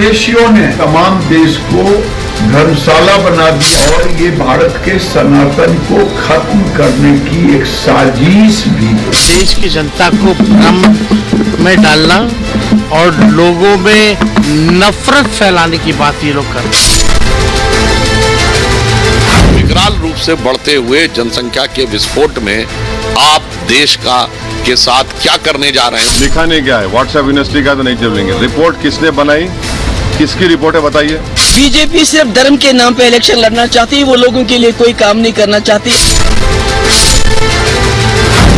बांग्लादेशियों ने तमाम देश को धर्मशाला बना दिया और ये भारत के सनातन को खत्म करने की एक साजिश भी। देश की जनता को भ्रम में डालना और लोगों में नफरत फैलाने की बात ये लोग करते हैं। विकराल रूप से बढ़ते हुए जनसंख्या के विस्फोट में आप देश के साथ क्या करने जा रहे हैं? लिखा नहीं गया है, व्हाट्सएप यूनिवर्सिटी का तो नहीं चलेंगे। रिपोर्ट किसने बनाई, किसकी रिपोर्ट है बताइए? बीजेपी सिर्फ धर्म के नाम पे इलेक्शन लड़ना चाहती है, वो लोगों के लिए कोई काम नहीं करना चाहती।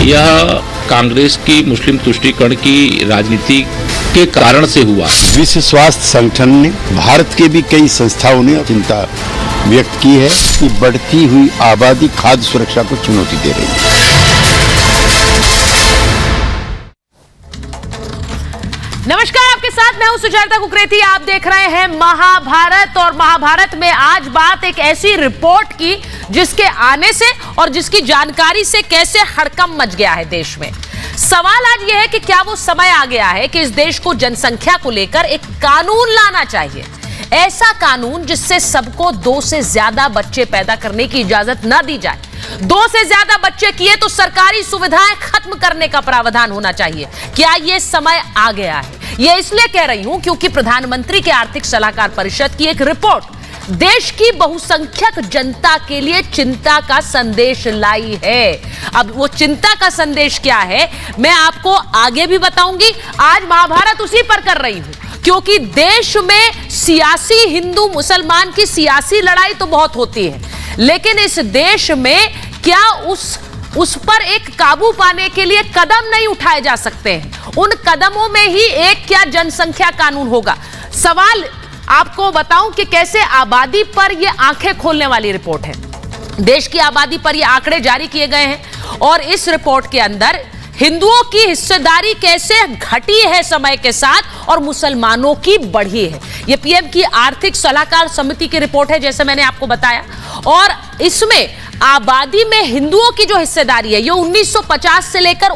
यह कांग्रेस की मुस्लिम तुष्टीकरण की राजनीति के कारण से हुआ। विश्व स्वास्थ्य संगठन ने, भारत के भी कई संस्थाओं ने चिंता व्यक्त की है कि बढ़ती हुई आबादी खाद्य सुरक्षा को चुनौती दे रही है। नमस्कार, आपके साथ मैं हूं सुजाता कुकरेती। आप देख रहे हैं महाभारत, और महाभारत में आज बात एक ऐसी रिपोर्ट की जिसके आने से और जिसकी जानकारी से कैसे हड़कंप मच गया है देश में। सवाल आज यह है कि क्या वो समय आ गया है कि इस देश को जनसंख्या को लेकर एक कानून लाना चाहिए, ऐसा कानून जिससे सबको 2 से ज्यादा बच्चे पैदा करने की इजाजत न दी जाए। 2 से ज्यादा बच्चे किए तो सरकारी सुविधाएं खत्म करने का प्रावधान होना चाहिए। क्या यह समय आ गया है? यह इसलिए कह रही हूं क्योंकि प्रधानमंत्री के आर्थिक सलाहकार परिषद की एक रिपोर्ट देश की बहुसंख्यक जनता के लिए चिंता का संदेश लाई है। अब वो चिंता का संदेश क्या है मैं आपको आगे भी बताऊंगी। आज महाभारत उसी पर कर रही हूं क्योंकि देश में सियासी हिंदू मुसलमान की सियासी लड़ाई तो बहुत होती है, लेकिन इस देश में क्या उस पर एक काबू पाने के लिए कदम नहीं उठाए जा सकते हैं? उन कदमों में ही एक क्या जनसंख्या कानून होगा। सवाल आपको बताऊं कि कैसे आबादी पर यह आंखें खोलने वाली रिपोर्ट है। देश की आबादी पर यह आंकड़े जारी किए गए हैं और इस रिपोर्ट के अंदर हिंदुओं की हिस्सेदारी कैसे घटी है समय के साथ और मुसलमानों की बढ़ी है। यह पीएम की आर्थिक सलाहकार समिति की रिपोर्ट है, जैसे मैंने आपको बताया, और इसमें आबादी में हिंदुओं की जो हिस्सेदारी है ये 1950 से लेकर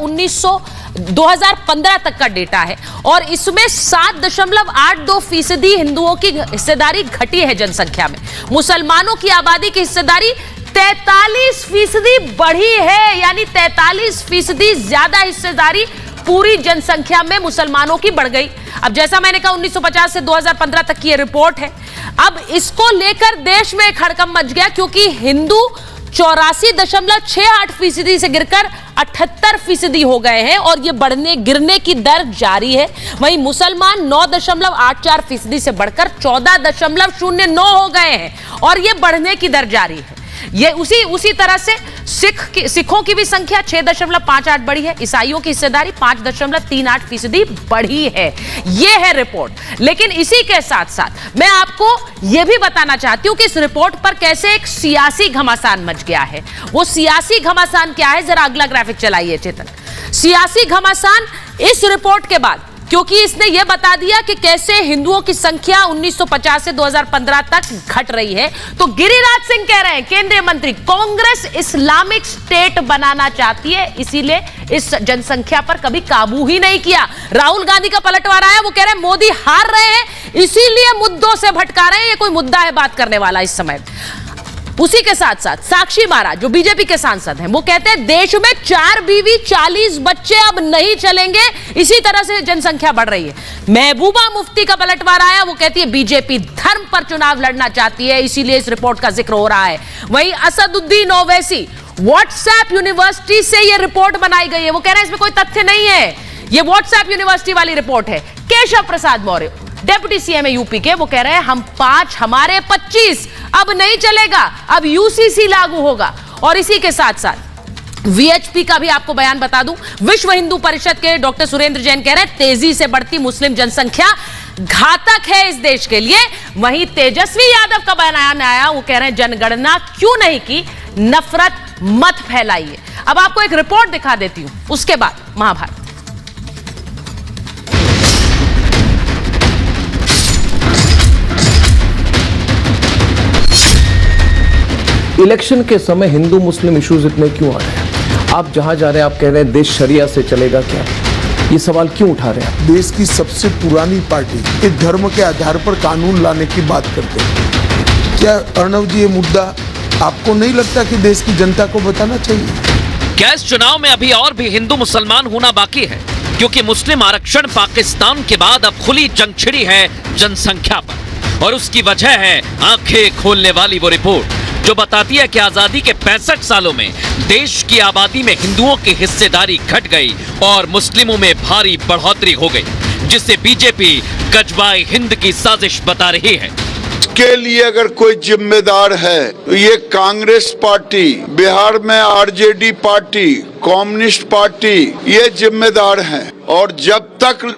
2015 तक का डेटा है और इसमें 7.82% हिंदुओं की हिस्सेदारी घटी है जनसंख्या में। मुसलमानों की आबादी की हिस्सेदारी 43% बढ़ी है, यानी 43% ज्यादा हिस्सेदारी पूरी जनसंख्या में मुसलमानों की बढ़ गई। अब जैसा मैंने कहा 1950 से 2015 तक की यह रिपोर्ट है। अब इसको लेकर देश में एक हड़कंप मच गया क्योंकि हिंदू 84.68% से गिरकर 78% हो गए हैं और ये गिरने की दर जारी है। वहीं मुसलमान 9.84% से बढ़कर 14.09 हो गए हैं और ये बढ़ने की दर जारी है। ये उसी तरह से सिखों की भी संख्या 6.58 बढ़ी है, ईसाइयों की हिस्सेदारी 5.38% बढ़ी है। यह है रिपोर्ट। लेकिन इसी के साथ साथ मैं आपको यह भी बताना चाहती हूं कि इस रिपोर्ट पर कैसे एक सियासी घमासान मच गया है। वो सियासी घमासान क्या है, जरा अगला ग्राफिक चलाइए चेतन। सियासी घमासान इस रिपोर्ट के बाद, क्योंकि इसने यह बता दिया कि कैसे हिंदुओं की संख्या 1950 से 2015 तक घट रही है, तो गिरिराज सिंह कह रहे हैं, केंद्रीय मंत्री, कांग्रेस इस्लामिक स्टेट बनाना चाहती है, इसीलिए इस जनसंख्या पर कभी काबू ही नहीं किया। राहुल गांधी का पलटवार आया, वो कह रहे हैं मोदी हार रहे हैं इसीलिए मुद्दों से भटका रहे हैं, ये कोई मुद्दा है बात करने वाला इस समय। उसी के साथ साथ साक्षी महाराज जो बीजेपी के सांसद हैं वो कहते हैं देश में 4 बीवी 40 बच्चे अब नहीं चलेंगे, इसी तरह से जनसंख्या बढ़ रही है। महबूबा मुफ्ती का पलटवार आया, वो कहती है बीजेपी धर्म पर चुनाव लड़ना चाहती है, इसीलिए इस रिपोर्ट का जिक्र हो रहा है। वहीं असदुद्दीन ओवैसी, व्हाट्सएप यूनिवर्सिटी से यह रिपोर्ट बनाई गई है, वो कह रहे हैं इसमें कोई तथ्य नहीं है, ये व्हाट्सएप यूनिवर्सिटी वाली रिपोर्ट है। Keshav Prasad Maurya, deputy CM UP के, वो कह रहे हैं हम 5 हमारे 25 अब नहीं चलेगा, अब यूसीसी लागू होगा। और इसी के साथ साथ वीएचपी का भी आपको बयान बता दूं, विश्व हिंदू परिषद के डॉक्टर सुरेंद्र जैन कह रहे हैं तेजी से बढ़ती मुस्लिम जनसंख्या घातक है इस देश के लिए। वहीं तेजस्वी यादव का बयान आया, वो कह रहे हैं जनगणना क्यों नहीं की, नफरत मत फैलाइए। अब आपको एक रिपोर्ट दिखा देती हूं, उसके बाद महाभारत। इलेक्शन के समय हिंदू मुस्लिम इश्यूज इतने क्यों आ रहे हैं? आप जहां जा रहे हैं आप कह रहे हैं देश शरिया से चलेगा क्या? ये सवाल क्यों उठा रहे हैं? देश की सबसे पुरानी पार्टी एक धर्म के आधार पर कानून लाने की बात करते हैं। क्या अर्णव जी, ये मुद्दा आपको नहीं लगता कि देश की जनता को बताना चाहिए? क्या इस चुनाव में अभी और भी हिंदू मुसलमान होना बाकी है? क्योंकि मुस्लिम आरक्षण पाकिस्तान के बाद अब खुली जंग छिड़ी है जनसंख्या पर, और उसकी वजह है आंखें खोलने वाली वो रिपोर्ट जो बताती है कि आजादी के 65 सालों में देश की आबादी में हिंदुओं की हिस्सेदारी घट गई और मुस्लिमों में भारी बढ़ोतरी हो गई, जिसे बीजेपी गजबाए हिंद की साजिश बता रही है। के लिए अगर कोई जिम्मेदार है तो ये कांग्रेस पार्टी, बिहार में आरजेडी पार्टी, कम्युनिस्ट पार्टी, ये जिम्मेदार हैं। और जब तक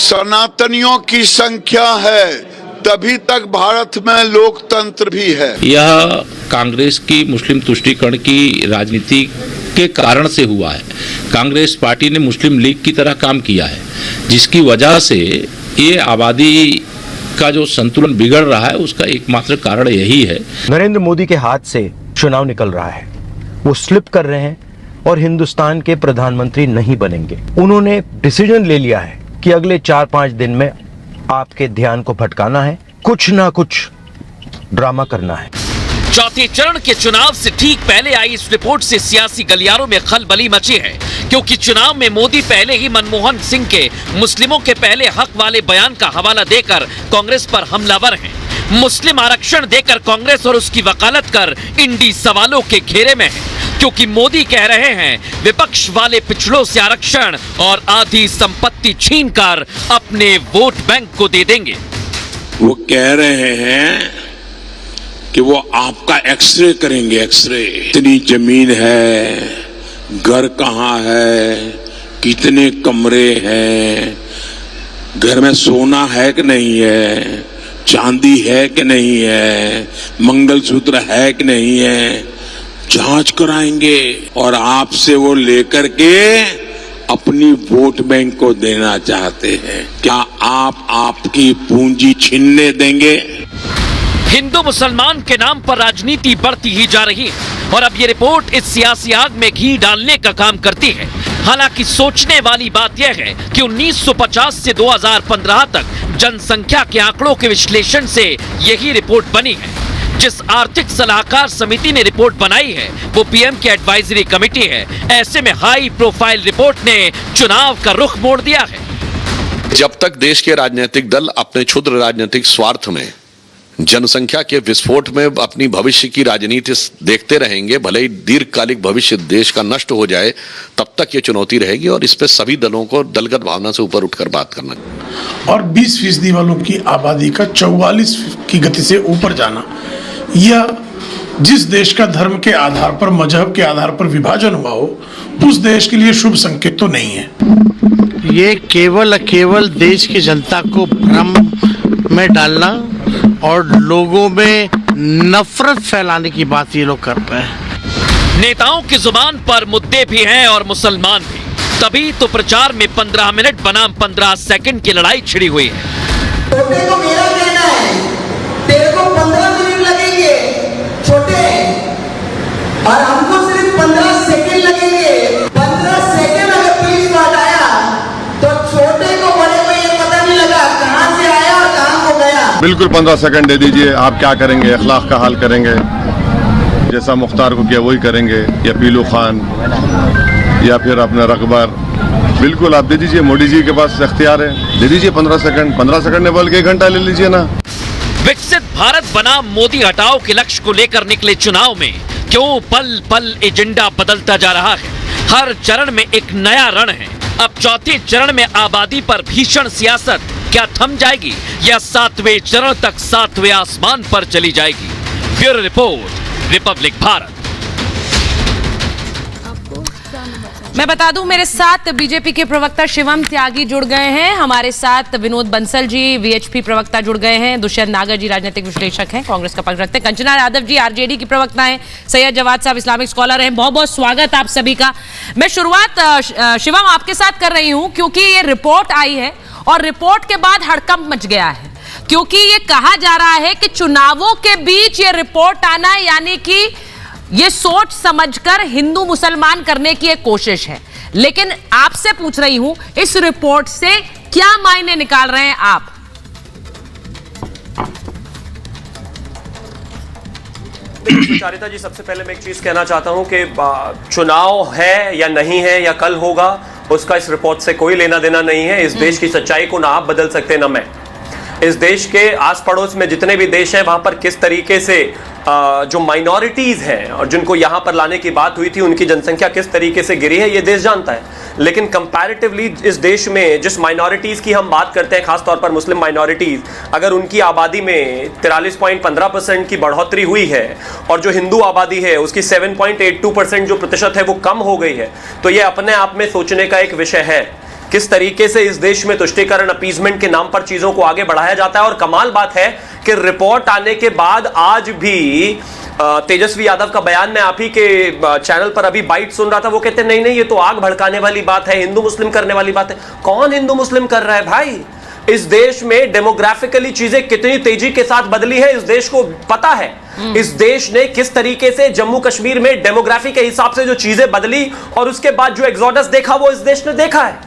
सनातनियों की संख्या है तभी तक भारत में लोकतंत्र भी है। यह कांग्रेस की मुस्लिम तुष्टीकरण की राजनीति के कारण से हुआ है। कांग्रेस पार्टी ने मुस्लिम लीग की तरह काम किया है, जिसकी वजह से ये आबादी का जो संतुलन बिगड़ रहा है उसका एकमात्र कारण यही है। नरेंद्र मोदी के हाथ से चुनाव निकल रहा है, वो स्लिप कर रहे हैं और हिंदुस्तान के प्रधानमंत्री नहीं बनेंगे। उन्होंने डिसीजन ले लिया है कि अगले 4-5 दिन में आपके ध्यान को भटकाना है, कुछ ना कुछ ड्रामा करना है। चौथे चरण के चुनाव से ठीक पहले आई इस रिपोर्ट से सियासी गलियारों में खलबली मची है, क्योंकि चुनाव में मोदी पहले ही मनमोहन सिंह के मुस्लिमों के पहले हक वाले बयान का हवाला देकर कांग्रेस पर हमलावर हैं। मुस्लिम आरक्षण देकर कांग्रेस और उसकी वकालत कर इंडी सवालों के घेरे में है, क्योंकि मोदी कह रहे हैं विपक्ष वाले पिछड़ों से आरक्षण और आधी संपत्ति छीनकर अपने वोट बैंक को दे देंगे। वो कह रहे हैं कि वो आपका एक्सरे करेंगे, एक्सरे, कितनी जमीन है, घर कहाँ है, कितने कमरे हैं, घर में सोना है कि नहीं है, चांदी है कि नहीं है, मंगलसूत्र है कि नहीं है, जांच कराएंगे और आपसे वो लेकर के अपनी वोट बैंक को देना चाहते हैं। क्या आप आपकी पूंजी छीनने देंगे? हिंदू मुसलमान के नाम पर राजनीति बढ़ती ही जा रही है और अब ये रिपोर्ट इस सियासी आग में घी डालने का काम करती है। हालांकि सोचने वाली बात यह है कि 1950 से 2015 तक जनसंख्या के आंकड़ों के विश्लेषण से यही रिपोर्ट बनी है। जिस आर्थिक सलाहकार समिति ने रिपोर्ट बनाई है वो पीएम की एडवाइजरी कमेटी है। ऐसे में हाई प्रोफाइल रिपोर्ट ने चुनाव का रुख मोड़ दिया है। जब तक देश के राजनीतिक दल अपने क्षुद्र राजनीतिक स्वार्थ में जनसंख्या के विस्फोट में अपनी भविष्य की राजनीति देखते रहेंगे, भले ही दीर्घकालिक भविष्य देश का नष्ट हो जाए, तब तक ये चुनौती रहेगी और इस पे सभी दलों को दलगत भावना से ऊपर उठकर बात करना। और 20% वालों की आबादी का 44 की गति से ऊपर जाना, यह जिस देश का धर्म के आधार पर, मजहब के आधार पर विभाजन हुआ हो, उस देश के लिए शुभ संकेत तो नहीं है। ये केवल देश की जनता को भ्रम में डालना और लोगों में नफरत फैलाने की बात ये लोग कर रहे हैं। नेताओं की जुबान पर मुद्दे भी हैं और मुसलमान भी, तभी तो प्रचार में 15 मिनट बनाम 15 सेकंड की लड़ाई छिड़ी हुई है। छोटे को मेरा कहना है, तेरे को 15 मिनट लगेंगे छोटे, और हमको सिर्फ 15 सेकंड लगेंगे। 15 सेकंड अगर पुलिस वाला आया तो छोटे को बड़े को ये पता नहीं लगा कहां से आया और कहां को गया। बिल्कुल 15 सेकंड दे दीजिए। आप क्या करेंगे? अखलाक का हाल करेंगे, जैसा मुख्तार को किया वही करेंगे, या पीलू खान या फिर अपना रकबर। बिल्कुल आप दे दीजिए, मोदी जी के पास इख्तियार है, दे दीजिए 15 सेकंड। 15 सेकंड ने बोल के 1 घंटा ले लीजिए ना। विकसित भारत बनाम मोदी हटाओ के लक्ष्य को लेकर निकले चुनाव में क्यों पल पल एजेंडा बदलता जा रहा है। हर चरण में एक नया रण है। अब चौथे चरण में आबादी पर भीषण सियासत क्या थम जाएगी या 7वें चरण तक 7वें आसमान पर चली जाएगी? Bureau report, Republic Bharat. मैं बता दूं, मेरे साथ बीजेपी के प्रवक्ता शिवम त्यागी जुड़ गए हैं, हमारे साथ विनोद बंसल जी वीएचपी प्रवक्ता जुड़ गए हैं, दुष्यंत नागर जी राजनीतिक विश्लेषक हैं, कांग्रेस का पक्ष रखते हैं, कंचना यादव जी आरजेडी की प्रवक्ता हैं, सैयद जवाद साहब इस्लामिक स्कॉलर हैं। बहुत बहुत स्वागत आप सभी का। मैं शुरुआत शिवम आपके साथ कर रही हूं क्योंकि ये रिपोर्ट आई है और रिपोर्ट के बाद हड़कंप मच गया है, क्योंकि ये कहा जा रहा है कि चुनावों के बीच ये रिपोर्ट आना यानी कि ये सोच समझकर हिंदू मुसलमान करने की एक कोशिश है। लेकिन आपसे पूछ रही हूं, इस रिपोर्ट से क्या मायने निकाल रहे हैं आप? सुचारिता जी, सबसे पहले मैं एक चीज कहना चाहता हूं कि चुनाव है या नहीं है या कल होगा, उसका इस रिपोर्ट से कोई लेना देना नहीं है। इस देश की सच्चाई को ना आप बदल सकते ना मैं। इस देश के आस पड़ोस में जितने भी देश हैं वहां पर किस तरीके से जो माइनॉरिटीज हैं और जिनको यहां पर लाने की बात हुई थी उनकी जनसंख्या किस तरीके से गिरी है ये देश जानता है। लेकिन कंपैरेटिवली इस देश में जिस माइनॉरिटीज की हम बात करते हैं, खासतौर पर मुस्लिम माइनॉरिटीज, अगर उनकी आबादी में 43.15% की बढ़ोतरी हुई है और जो हिंदू आबादी है उसकी 7.82% जो प्रतिशत है वो कम हो गई है, तो ये अपने आप में सोचने का एक विषय है किस तरीके से इस देश में तुष्टीकरण, अपीजमेंट के नाम पर चीजों को आगे बढ़ाया जाता है। और कमाल बात है कि रिपोर्ट आने के बाद आज भी तेजस्वी यादव का बयान में आप ही के चैनल पर अभी बाइट सुन रहा था, वो कहते नहीं नहीं ये तो आग भड़काने वाली बात है, हिंदू मुस्लिम करने वाली बात है। कौन हिंदू मुस्लिम कर रहा है भाई? इस देश में डेमोग्राफिकली चीजें कितनी तेजी के साथ बदली है इस देश को पता है। इस देश ने किस तरीके से जम्मू कश्मीर में डेमोग्राफी के हिसाब से जो चीजें बदली और उसके बाद जो एग्जोडस देखा वो इस देश ने देखा है।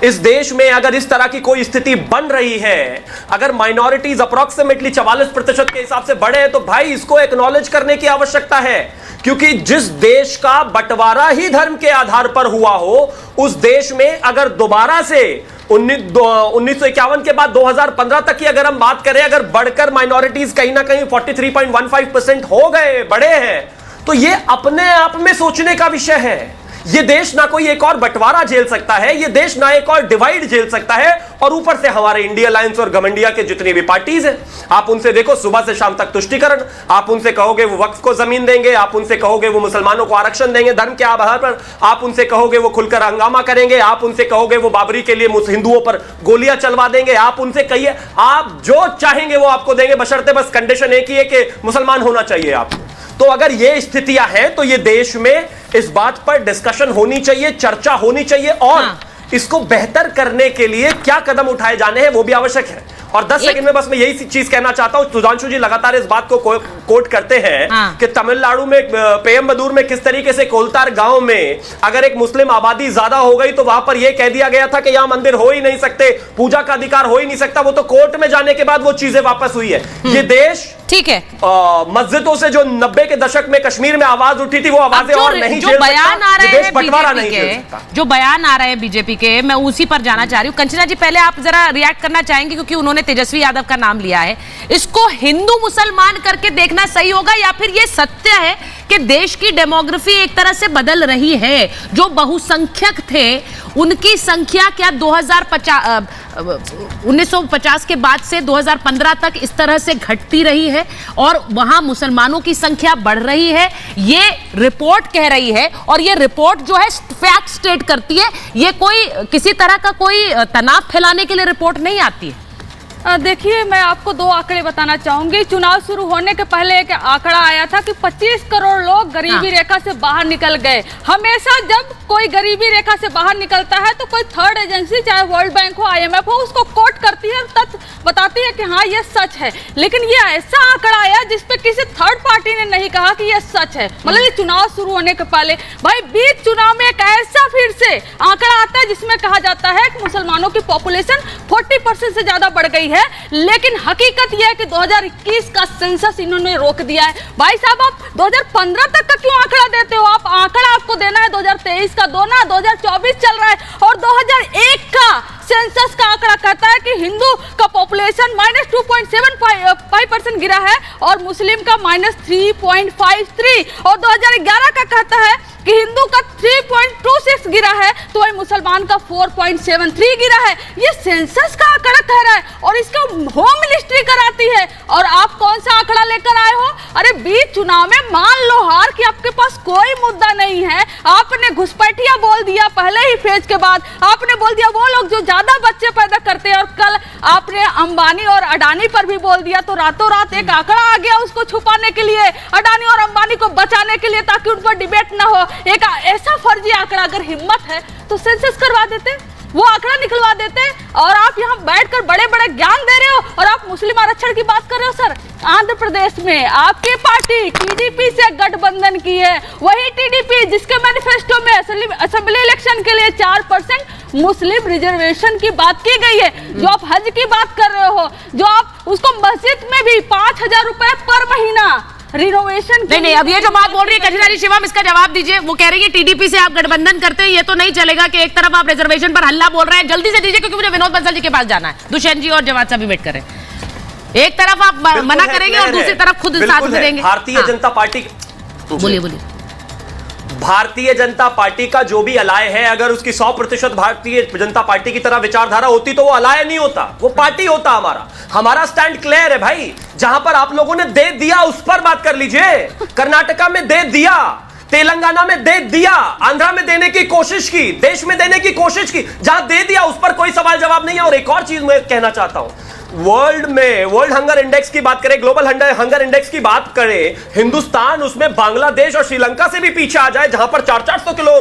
इस देश में अगर इस तरह की कोई स्थिति बन रही है, अगर माइनॉरिटीज अप्रोक्सीमेटली 44% के हिसाब से बढ़े हैं, तो भाई इसको एक्नॉलेज करने की आवश्यकता है। क्योंकि जिस देश का बंटवारा ही धर्म के आधार पर हुआ हो, उस देश में अगर दोबारा से 1951 के बाद 2015 तक की अगर हम बात करें, अगर बढ़कर माइनॉरिटीज कहीं ना कहीं 43.15% हो गए, बढ़े हैं, तो ये अपने आप में सोचने का विषय है। ये देश ना कोई एक और बंटवारा झेल सकता है, ये देश ना एक और डिवाइड झेल सकता है। और ऊपर से हमारे इंडिया अलायंस और घमंडिया के जितनी भी पार्टीज हैं, आप उनसे देखो सुबह से शाम तक तुष्टीकरण, आप उनसे कहोगे वो वक्फ को जमीन देंगे, आप उनसे कहोगे वो मुसलमानों को आरक्षण देंगे धर्म के आधार पर, आप उनसे कहोगे वो खुलकर हंगामा करेंगे, आप उनसे कहोगे वो बाबरी के लिए हिंदुओं पर गोलियां चलवा देंगे, आप उनसे कहिए, आप जो चाहेंगे वो आपको देंगे, बशर्ते बस कंडीशन एक ही है कि मुसलमान होना चाहिए आप। तो अगर ये स्थितियां हैं तो ये देश में इस बात पर डिस्कशन होनी चाहिए, चर्चा होनी चाहिए और इसको बेहतर करने के लिए क्या कदम उठाए जाने हैं वो भी आवश्यक है। और 10 सेकंड में बस मैं यही चीज कहना चाहता हूं, सुधांशु जी लगातार इस बात को कोट करते हैं कि तमिलनाडु में पेयम्बदूर में किस तरीके से कोलतार गांव में अगर एक मुस्लिम आबादी ज्यादा हो गई तो वहां पर यह कह दिया गया था कि यहां मंदिर हो ही नहीं सकते, पूजा का अधिकार हो ही नहीं सकता। वो तो कोर्ट में जाने के बाद वो चीजें वापस हुई है। ये देश ठीक है, मस्जिदों से जो 90 के दशक में कश्मीर में आवाज उठी थी वो आवाजें और नहीं जो बयान आ रहे हैं बीजेपी के, जो बयान आ रहे हैं बीजेपी के, मैं उसी पर जाना चाह रही हूँ। कंचना जी पहले आप जरा रिएक्ट करना चाहेंगे क्योंकि उन्होंने तेजस्वी यादव का नाम लिया है। इसको हिंदू मुसलमान करके देखना सही होगा या फिर ये सत्य है कि देश की डेमोग्राफी एक तरह से बदल रही है? जो बहुसंख्यक थे उनकी संख्या क्या 1950 के बाद से 2015 तक इस तरह से घटती रही है और वहां मुसलमानों की संख्या बढ़ रही है? ये रिपोर्ट कह रही है और ये रिपोर्ट जो है फैक्ट स्टेट करती है। ये कोई किसी तरह का कोई तनाव फैलाने के लिए रिपोर्ट नहीं आती है। देखिए, मैं आपको 2 आंकड़े बताना चाहूंगी। चुनाव शुरू होने के पहले एक आंकड़ा आया था कि 25 करोड़ लोग गरीबी रेखा से बाहर निकल गए। हमेशा जब कोई गरीबी रेखा से बाहर निकलता है तो कोई थर्ड एजेंसी, चाहे वर्ल्ड बैंक हो, IMF हो, उसको कोट करती है, तथ्य बताती है कि हाँ ये सच है। लेकिन ये ऐसा आंकड़ा आया जिसपे किसी थर्ड पार्टी ने नहीं कहा कि ये सच है। मतलब ये चुनाव शुरू होने के पहले भाई बीच चुनाव में एक ऐसा फिर से आंकड़ा आता है जिसमें कहा जाता है कि मुसलमानों की पॉपुलेशन 40% से ज्यादा बढ़ गई है। लेकिन हकीकत यह है कि 2021 का सेंसस इन्होंने रोक दिया है। भाई साहब, आप 2015 तक का क्यों आंकड़ा देते हो? आप आंकड़ा आपको देना है 2023 का दो ना, 2024 चल रहा है और 2001 का सेंसस का आंकड़ा कहता है कि हिंदू का पॉपुलेशन -2.75% गिरा है और मुस्लिम का -3.53 और 2011 का कहता है कि हिंदू का 3.26 गिरा है तो वही मुसलमान का 4.73 गिरा है। ये सेंसस का आंकड़ा कह रहा है और इसका होम मिनिस्ट्री कराती है। और आप कौन सा आंकड़ा लेकर आए हो? अरे बीच चुनाव में मान लो हार कि आपके पास कोई मुद्दा नहीं है, आपने घुसपैठिया बोल दिया पहले ही फेज के बाद, आपने बोल दिया वो लोग जो ज्यादा बच्चे पैदा करते हैं और कल आपने अंबानी और अडानी पर भी बोल दिया तो रातों रात एक आंकड़ा आ गया उसको छुपाने के लिए, अडानी और अंबानी को बचाने के लिए, ताकि उन पर डिबेट ना हो। एक ऐसा फर्जी आंकड़ा, अगर हिम्मत है तो सेंसस करवा देते। वो आंकड़ा निकलवा देते हैं और आप यहाँ बैठकर बड़े बड़े ज्ञान दे रहे हो और आप मुस्लिम आरक्षण की बात कर रहे हो। सर, आंध्र प्रदेश में आपकी पार्टी टीडीपी से गठबंधन की है, वही टीडीपी जिसके मैनिफेस्टो में असेंबली इलेक्शन के लिए 4% मुस्लिम रिजर्वेशन की बात की गई है। जो आप हज की बात कर रहे हो, जो आप उसको मस्जिद में भी 5,000 रुपए पर महीना रिनोवेशन। नहीं, अब ये जो बात बोल रही है कजरारी शिवम, इसका जवाब दीजिए। वो कह रही है टीडीपी से आप गठबंधन करते हैं, ये तो नहीं चलेगा कि एक तरफ आप रिजर्वेशन पर हल्ला बोल रहे हैं। जल्दी से दीजिए क्योंकि मुझे विनोद बंसल जी के पास जाना है। दुष्यंत जी और जवाद साहब भी वेट करें। एक तरफ आप मना करेंगे और दूसरी तरफ खुद साथ में देंगे। भारतीय जनता पार्टी, बोलिए। भारतीय जनता पार्टी का जो भी अलाय है, अगर उसकी 100% भारतीय जनता पार्टी की तरह विचारधारा होती तो वो अलाय नहीं होता, वो पार्टी होता। हमारा स्टैंड क्लियर है भाई। जहां पर आप लोगों ने दे दिया उस पर बात कर लीजिए। कर्नाटका में दे दिया, तेलंगाना में दे दिया, आंध्रा में देने की कोशिश की, देश में देने की कोशिश की। जहां दे दिया उस पर कोई सवाल जवाब नहीं है। और एक और चीज मैं कहना चाहता हूं, वर्ल्ड हंगर इंडेक्स की बात करें, ग्लोबल हंगर इंडेक्स की बात करें, हिंदुस्तान उसमें बांग्लादेश और श्रीलंका से भी पीछे आ जाए, जहां पर 400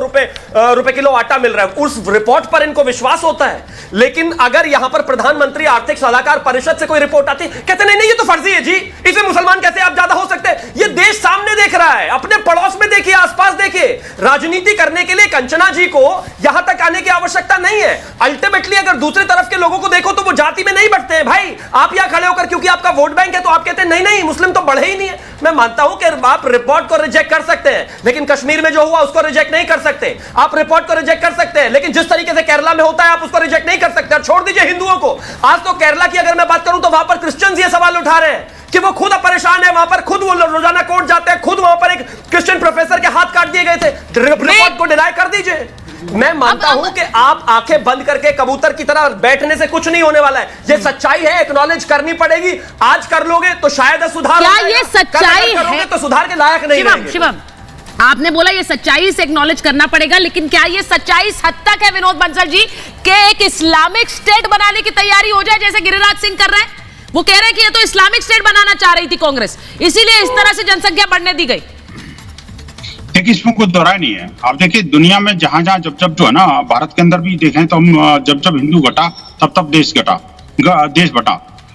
रुपए किलो आटा मिल रहा है, उस रिपोर्ट पर इनको विश्वास होता है। लेकिन अगर यहां पर प्रधानमंत्री आर्थिक सलाहकार परिषद से कोई रिपोर्ट आती, कहते नहीं ये तो फर्जी है जी, इसमें मुसलमान कैसे आप ज्यादा हो सकते हैं। ये देश सामने देख रहा है, अपने पड़ोस में देखिए, आसपास देखिए। राजनीति करने के लिए कंचना जी को यहां तक आने की आवश्यकता नहीं है। अल्टीमेटली अगर दूसरी तरफ के लोगों को देखो तो वो जाति में नहीं बढ़ते हैं भाई। आप यहां खड़े होकर क्योंकि आपका वोट बैंक है तो आप कहते हैं नहीं मुस्लिम तो बढ़े ही नहीं है। मैं मानता हूं कि आप रिपोर्ट को रिजेक्ट कर सकते हैं, लेकिन कश्मीर में जो हुआ उसको रिजेक्ट नहीं कर सकते। आप रिपोर्ट को रिजेक्ट कर सकते हैं, लेकिन जिस तरीके से केरला में होता है आप उसको रिजेक्ट नहीं कर सकते। और छोड़ दीजिए हिंदुओं को, आज तो केरला की अगर मैं बात करूं तो वहां पर क्रिश्चियंस ये सवाल उठा रहे हैं कि वो खुद परेशान है। वहां पर खुद वो रोजाना कोर्ट जाते हैं, खुद वहां पर एक क्रिश्चियन प्रोफेसर के हाथ काट दिए गए थे। रिपोर्ट को डिनाई कर दीजिए। मैं मानता हूं कि आप आंखें बंद करके कबूतर की तरह बैठने से कुछ नहीं होने वाला है। ये सच्चाई है, एक्नॉलेज करनी पड़ेगी। आज कर लोगे तो शायद सुधार क्या ये सच्चाई है? तो सुधार के लायक नहीं रहेंगे। शिवम, आपने बोला ये सच्चाई से एक्नॉलेज करना पड़ेगा, लेकिन क्या ये सच्चाई इस हद तक है विनोद बंसल जी कि एक इस्लामिक स्टेट बनाने की तैयारी हो जाए जैसे गिरिराज सिंह कर रहे हैं? वो कह रहे हैं कि ये तो इस्लामिक स्टेट बनाना चाह रही थी कांग्रेस, इसीलिए इस तरह से जनसंख्या बढ़ने दी गई। देखिए, इसमें कोई दोहराई नहीं है। आप देखिए दुनिया में जहां जब जो है ना, भारत के अंदर भी देखें तो हम जब हिंदू घटा तब देश बटा।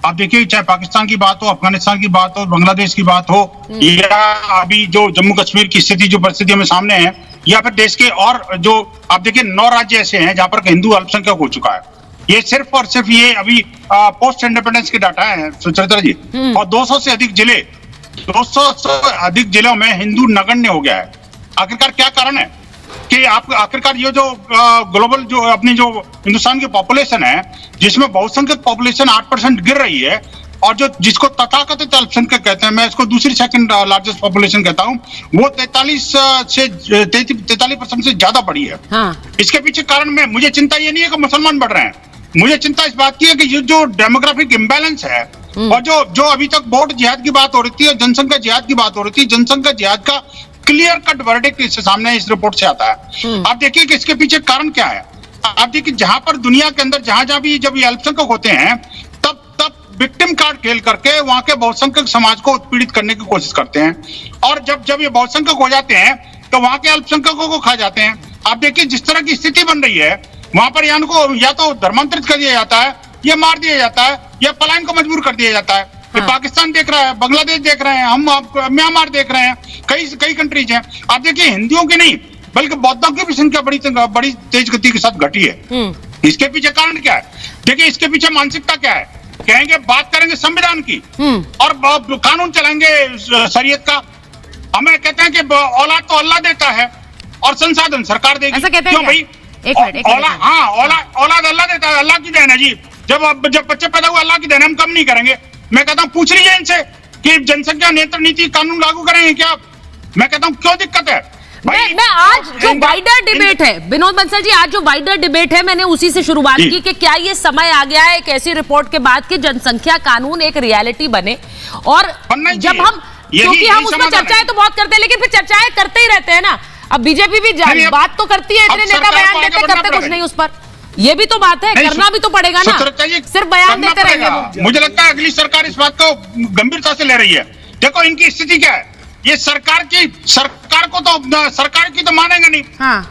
आप देखिए चाहे पाकिस्तान की बात हो, अफगानिस्तान की बात हो, बांग्लादेश की बात हो, या अभी जो जम्मू कश्मीर की स्थिति जो परिस्थिति हमें सामने है, या फिर देश के और जो आप देखिए 9 राज्य ऐसे हैं जहां पर हिंदू अल्पसंख्यक हो चुका है। ये सिर्फ और सिर्फ ये अभी पोस्ट इंडिपेंडेंस के डाटा है सुचरिता जी। और 200 से अधिक जिलों में हिंदू नगण्य हो गया है। आखिरकार क्या कारण है कि आप आखिरकार ये जो ग्लोबल जो अपनी जो हिंदुस्तान की पॉपुलेशन है, जिसमें बहुसंख्यक पॉपुलेशन 8% गिर रही है, और जो जिसको तथाकथित अल्पसंख्यक कहते हैं, मैं इसको दूसरी सेकंड लार्जेस्ट पॉपुलेशन कहता हूं, वो 43% से ज्यादा बढ़ी है। इसके पीछे कारण में मुझे चिंता ये नहीं है कि मुसलमान बढ़ रहे हैं, मुझे चिंता इस बात की है कि ये जो डेमोग्राफिक इम्बैलेंस है, और जो अभी तक वोट जिहाद की बात हो रही थी, जनसंख्या जिहाद की बात हो रही थी, जनसंख्या जिहाद का क्लियर कट वर्डिक्ट इससे सामने इस रिपोर्ट से आता है। आप देखिए कि इसके पीछे कारण क्या है। आप देखिए जहां पर दुनिया के अंदर जहां भी जब ये अल्पसंख्यक होते हैं, तब विक्टिम कार्ड खेल करके वहां के बहुसंख्यक समाज को उत्पीड़ित करने की कोशिश करते हैं, और जब ये बहुसंख्यक हो जाते हैं तो वहां के अल्पसंख्यकों को खा जाते हैं। आप देखिए जिस तरह की स्थिति बन रही है, वहां पर या तो धर्मांतरित कर दिया जाता है, या मार दिया जाता है, या पलायन को मजबूर कर दिया जाता है। पाकिस्तान देख रहा है, बांग्लादेश देख रहे हैं, हम म्यांमार देख रहे हैं, कई कंट्रीज हैं। आप देखिए हिंदुओं की नहीं बल्कि बौद्धों की भी संख्या बड़ी तेज गति के साथ घटी है। इसके पीछे कारण क्या है? देखिए इसके पीछे मानसिकता क्या है। कहेंगे बात करेंगे संविधान की और कानून चलाएंगे शरीयत का। हमें कहते हैं कि औलाद तो अल्लाह देता है और संसाधन सरकार देगी। क्यों भाई? औलाद अल्लाह देता है, अल्लाह की देन है जी। जब बच्चे पैदा हुए अल्लाह की देन, हम कम नहीं करेंगे। मैं कहता हूं पूछ लीजिए इनसे कि जनसंख्या नियंत्रण नीति कानून लागू करेंगे क्या? मैं कहता हूं क्यों दिक्कत है? मैं आज जो वाइडर डिबेट है विनोद बंसल जी, आज जो वाइडर डिबेट है, मैंने उसी से शुरुआत की कि क्या ये समय आ गया है एक ऐसी रिपोर्ट के बाद कि जनसंख्या कानून एक रियलिटी बने। और जब हम क्योंकि हम उसमें चर्चाएं तो बहुत करते हैं, लेकिन फिर चर्चाएं करते ही रहते हैं ना। अब बीजेपी भी बात तो करती है, इतने नेता बयान देते, करते कुछ नहीं उस पर। ये भी तो बात है, करना भी तो पड़ेगा ना, सिर्फ बयान देते रहेंगे। मुझे लगता है अगली सरकार इस बात को गंभीरता से ले रही है। देखो इनकी स्थिति क्या है, ये सरकार की तो मानेंगे नहीं,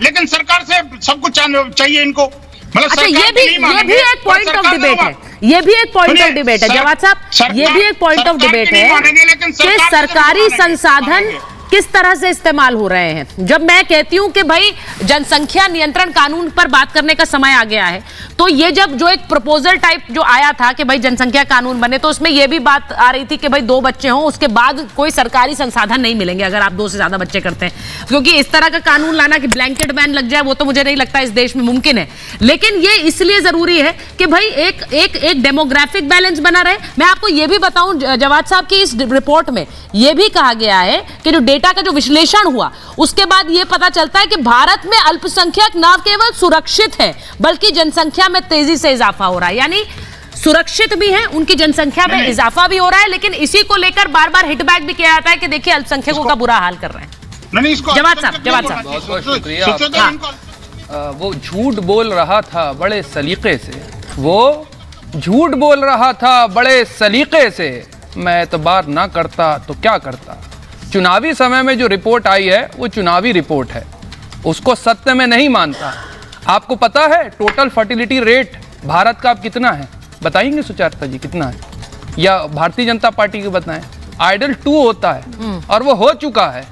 लेकिन सरकार से सब कुछ चाहिए इनको। अच्छा, ये भी एक पॉइंट ऑफ डिबेट है, ये भी एक पॉइंट ऑफ डिबेट है जवाद साहब, ये भी एक पॉइंट ऑफ डिबेट है कि सरकारी संसाधन किस तरह से इस्तेमाल हो रहे हैं। जब मैं कहती हूं कि भाई जनसंख्या नियंत्रण कानून पर बात करने का समय आ गया है, तो ये जब जो एक प्रपोजल टाइप जो आया था कि भाई जनसंख्या कानून बने, तो उसमें ये भी बात आ रही थी कि भाई 2 बच्चे हों, उसके बाद कोई सरकारी संसाधन नहीं मिलेंगे अगर आप 2 से ज्यादा बच्चे करते हैं, क्योंकि इस तरह का कानून लाना कि ब्लैंकेट बैन लग जाए वो तो मुझे नहीं लगता इस देश में मुमकिन है। लेकिन ये इसलिए जरूरी है कि भाई एक डेमोग्राफिक बैलेंस बना रहे। मैं आपको ये भी बताऊं जवाद साहब की इस रिपोर्ट में ये भी कहा गया है कि जो डेटा का जो विश्लेषण हुआ उसके बाद ये पता चलता है कि भारत में अल्पसंख्यक न केवल सुरक्षित है बल्कि जनसंख्या में तेजी से इजाफा हो रहा है, यानी सुरक्षित भी है, उनकी जनसंख्या में इजाफा भी हो रहा है, लेकिन इसी को लेकर बार बार हिटबैक भी किया जाता है कि देखिए अल्पसंख्यकों का बुरा हाल कर रहे हैं। जवाद साहब, वो झूठ बोल रहा था बड़े सलीके से, वो झूठ बोल रहा था बड़े सलीके से, मैं एतबार ना करता तो क्या करता। चुनावी समय में जो रिपोर्ट आई है वो चुनावी रिपोर्ट है, उसको सत्य में नहीं मानता। आपको पता है टोटल फर्टिलिटी रेट भारत का अब कितना है, बताएंगे सुचारिता जी कितना है, या भारतीय जनता पार्टी को बताएं। आइडल 2 होता है और वो हो चुका है।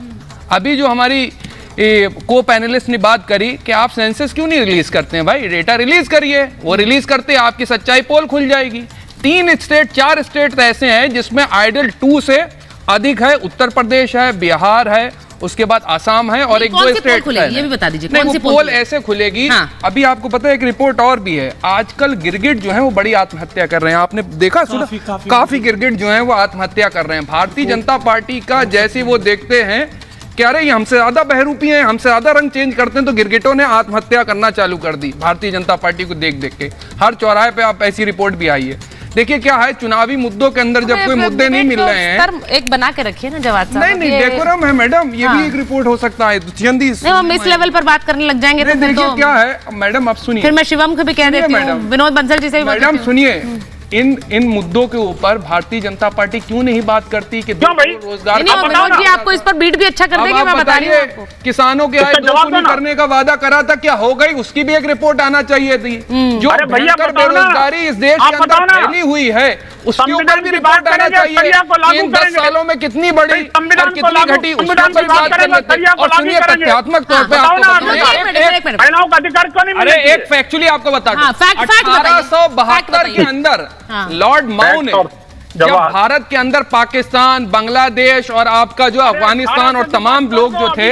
अभी जो हमारी को पैनलिस्ट ने बात करी कि आप सेंसस क्यों नहीं रिलीज करते हैं, भाई डेटा रिलीज करिए, वो रिलीज करते आपकी सच्चाई पोल खुल जाएगी। 3 स्टेट 4 स्टेट ऐसे हैं जिसमें आइडल 2 से अधिक है, उत्तर प्रदेश है, बिहार है, उसके बाद आसाम है और 1-2 स्टेट है। ये भी बता दीजिए कौन सी पोल ऐसे खुलेगी। हाँ। अभी आपको पता है एक रिपोर्ट और भी है, आजकल गिरगिट जो है वो बड़ी आत्महत्या कर रहे हैं, आपने देखा सुना? काफी गिरगिट जो है वो आत्महत्या कर रहे हैं। भारतीय जनता पार्टी का जैसे वो देखते हैं कि अरे ये हमसे ज्यादा बहरूपी हैं, हमसे ज्यादा रंग चेंज करते हैं, तो गिरगिटों ने आत्महत्या करना चालू कर दी भारतीय जनता पार्टी को देख देख के। हर चौराहे पे आप ऐसी रिपोर्ट भी आई है। देखिए क्या है, चुनावी मुद्दों के अंदर जब कोई मुद्दे नहीं मिल रहे हैं, एक बना के रखिए ना जवाद साहब। नहीं डेकोरम है मैडम, ये भी एक रिपोर्ट हो सकता है। हम इस लेवल पर बात करने लग जाएंगे तो देखिए क्या है मैडम, आप सुनिए, फिर मैं शिवम को भी कह देती हूँ, विनोद बंसल जी से भी। मैडम सुनिए, इन मुद्दों के ऊपर भारतीय जनता पार्टी क्यों नहीं बात करती कि रोजगार जी आपको इस पर बीट भी अच्छा कर देंगे, मैं बता रही हूँ। किसानों के आय दोगुनी करने का वादा करा था, क्या हो गई? उसकी भी एक रिपोर्ट आना चाहिए थी। जो भयंकर बेरोजगारी इस देश के अंदर फैली हुई है उसके ऊपर भी रिपोर्ट आना चाहिए। इन 10 सालों में कितनी बढ़ी और कितनी घटी, उसके ऊपर बात कर लेते हैं। और सुनिए तथ्यात्मक तौर पे आपको अरे एक फैक्चुअली आपको बता दूं, 1872 के अंदर लॉर्ड माउ ने जब भारत के अंदर पाकिस्तान, बांग्लादेश और आपका जो अफगानिस्तान और तमाम लोग जो थे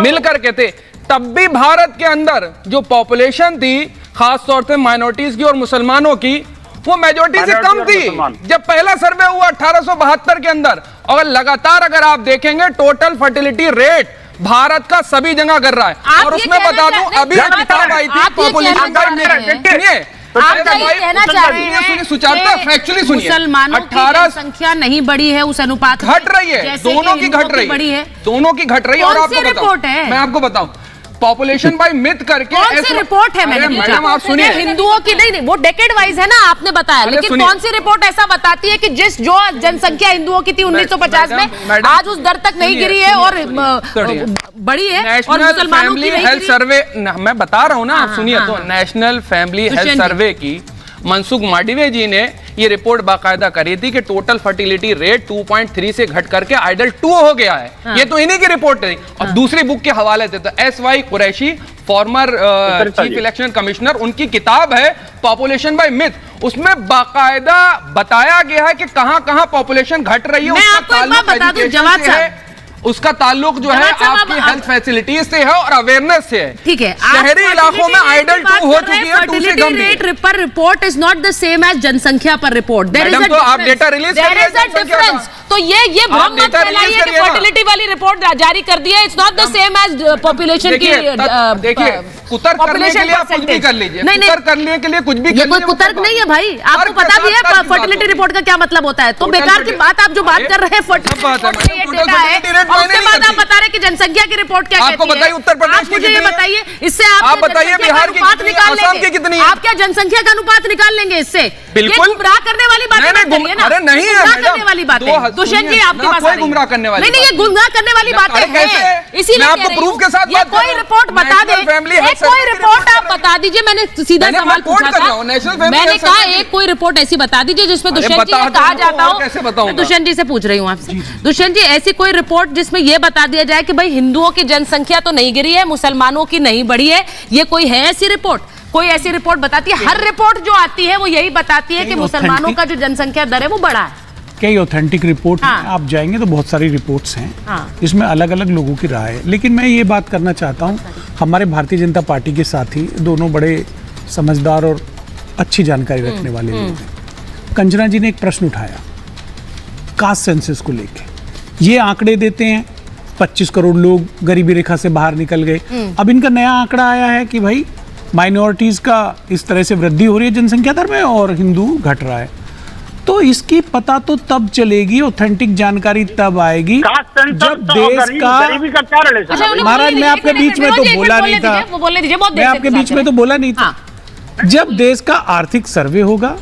मिलकर के थे, तब भी भारत के अंदर जो पॉपुलेशन थी खास तौर से माइनॉरिटीज की और मुसलमानों की, वो मेजोरिटी से कम थी जब पहला सर्वे हुआ 1872 के अंदर। और लगातार अगर आप देखेंगे टोटल फर्टिलिटी रेट भारत का सभी जगह गिर रहा है। और उसमें बता दूं अभी एक किताब आई थी पॉपुलेशन का, कहना चाह रहे हैं मुसलमानों की संख्या नहीं बढ़ी है उस अनुपात में, घट रही है, दोनों की घट रही है, दोनों की घट रही है। और आपको रिपोर्ट है, मैं आपको बताऊं पॉपुलेशन बाय मिथ करके कौन सी रिपोर्ट है? मैडम आप सुनिए, हिंदुओं की नहीं, वो डेकेड वाइज है ना, आपने बताया, लेकिन कौन सी रिपोर्ट ऐसा बताती है कि जो जनसंख्या हिंदुओं की थी 1950 में आज उस दर तक नहीं गिरी है और बड़ी है, और मुसलमानों की हेल्थ सर्वे मैं बता रहा हूँ ना, आप सुनिए। तो नेशनल फैमिली हेल्थ सर्वे की मनसुख मांडविया जी ने ये रिपोर्ट बाकायदा करी थी कि टोटल फर्टिलिटी रेट 2.3 से घट करके आइडल 2 हो गया है। हाँ। ये तो इन्हीं की रिपोर्ट है। और दूसरी बुक के हवाले थे तो SY Qureshi, former chief election commissioner, उनकी किताब है पॉपुलेशन बाय मिथ, उसमें बाकायदा बताया गया है कि कहां पॉपुलेशन घट रही है। मैं आपको एक बात बता दूं जवाद साहब, उसका ताल्लुक जो है आपकी हेल्थ फैसिलिटीज से है और अवेयरनेस से है। ठीक है, शहरी इलाकों में आइडल 2 हो चुकी है, 2 से कम रेट पर report is not the same as जनसंख्या पर रिपोर्ट। देयर इज अ तो आप डेटा रिलीज करिए, तो ये भ्रम मत फैलाइए कि फर्टिलिटी वाली रिपोर्ट जारी कर दी है, it's not the same as population की। देखिए कुतर्क करने के लिए आप कुछ भी कर लीजिए, कुतर्क करने के लिए कुछ भी कर लीजिए, कोई कुतर्क नहीं है भाई, आपको पता भी है फर्टिलिटी रिपोर्ट का क्या मतलब होता है। तो बेकार की बात आप जो बात कर रहे हैं फर्टिलिटी डेटा है, उसके बाद आप बता रहे कि जनसंख्या की रिपोर्ट क्या कहती है। बताइए उत्तर प्रदेश मुझे ये बताइए, इससे आप बताइए बिहार की अनुपात निकाल लेंगे, आप क्या जनसंख्या का अनुपात निकाल लेंगे इससे? बिल्कुल गुमराह करने वाली बात नहीं, अरे नहीं है गुमराह करने वाली बातें दुष्यंत जी आपके पास कोई गुमराह करने वाली नहीं, ये गुमराह करने वाली बातें हैं, इसीलिए मैं आपको प्रूफ के साथ बात कोई रिपोर्ट बता दे, कोई रिपोर्ट आप बता दीजिए। मैंने सीधा सवाल पूछा था, मैंने कहा एक कोई रिपोर्ट ऐसी बता दीजिए जिसमें दुष्यंत जी ने कहा जाता हो। दुष्यंत जी से पूछ रही हूँ आपसे, दुष्यंत जी ऐसी कोई रिपोर्ट जिसमें यह बता दिया जाए कि भाई हिंदुओं की जनसंख्या तो नहीं गिरी है, मुसलमानों की नहीं बढ़ी है, ये कोई है ऐसी रिपोर्ट? कोई ऐसी रिपोर्ट बताती है? हर रिपोर्ट जो आती है वो यही बताती है कि मुसलमानों का जो जनसंख्या दर है वो बढ़ा है। कई ऑथेंटिक रिपोर्ट आप जाएंगे तो बहुत सारी रिपोर्ट्स हैं जिसमें अलग अलग लोगों की राय है। लेकिन मैं ये बात करना चाहता हूँ, हमारे भारतीय जनता पार्टी के साथी दोनों बड़े समझदार और अच्छी जानकारी रखने वाले लोग हैं। कंचना जी ने एक प्रश्न उठाया कास्ट सेंसस को लेके। ये आंकड़े देते हैं 25 करोड़ लोग गरीबी रेखा से बाहर निकल गए। अब इनका नया आंकड़ा आया है कि भाई माइनॉरिटीज का इस तरह से वृद्धि हो रही है जनसंख्या दर में और हिंदू घट रहा है। तो इसकी पता तो तब चलेगी, ऑथेंटिक जानकारी तब आएगी जब देश का महाराज मैं आपके बीच में तो बोला नहीं था, मैं आपके बीच में तो बोला नहीं था। जब देश का आर्थिक सर्वे होगा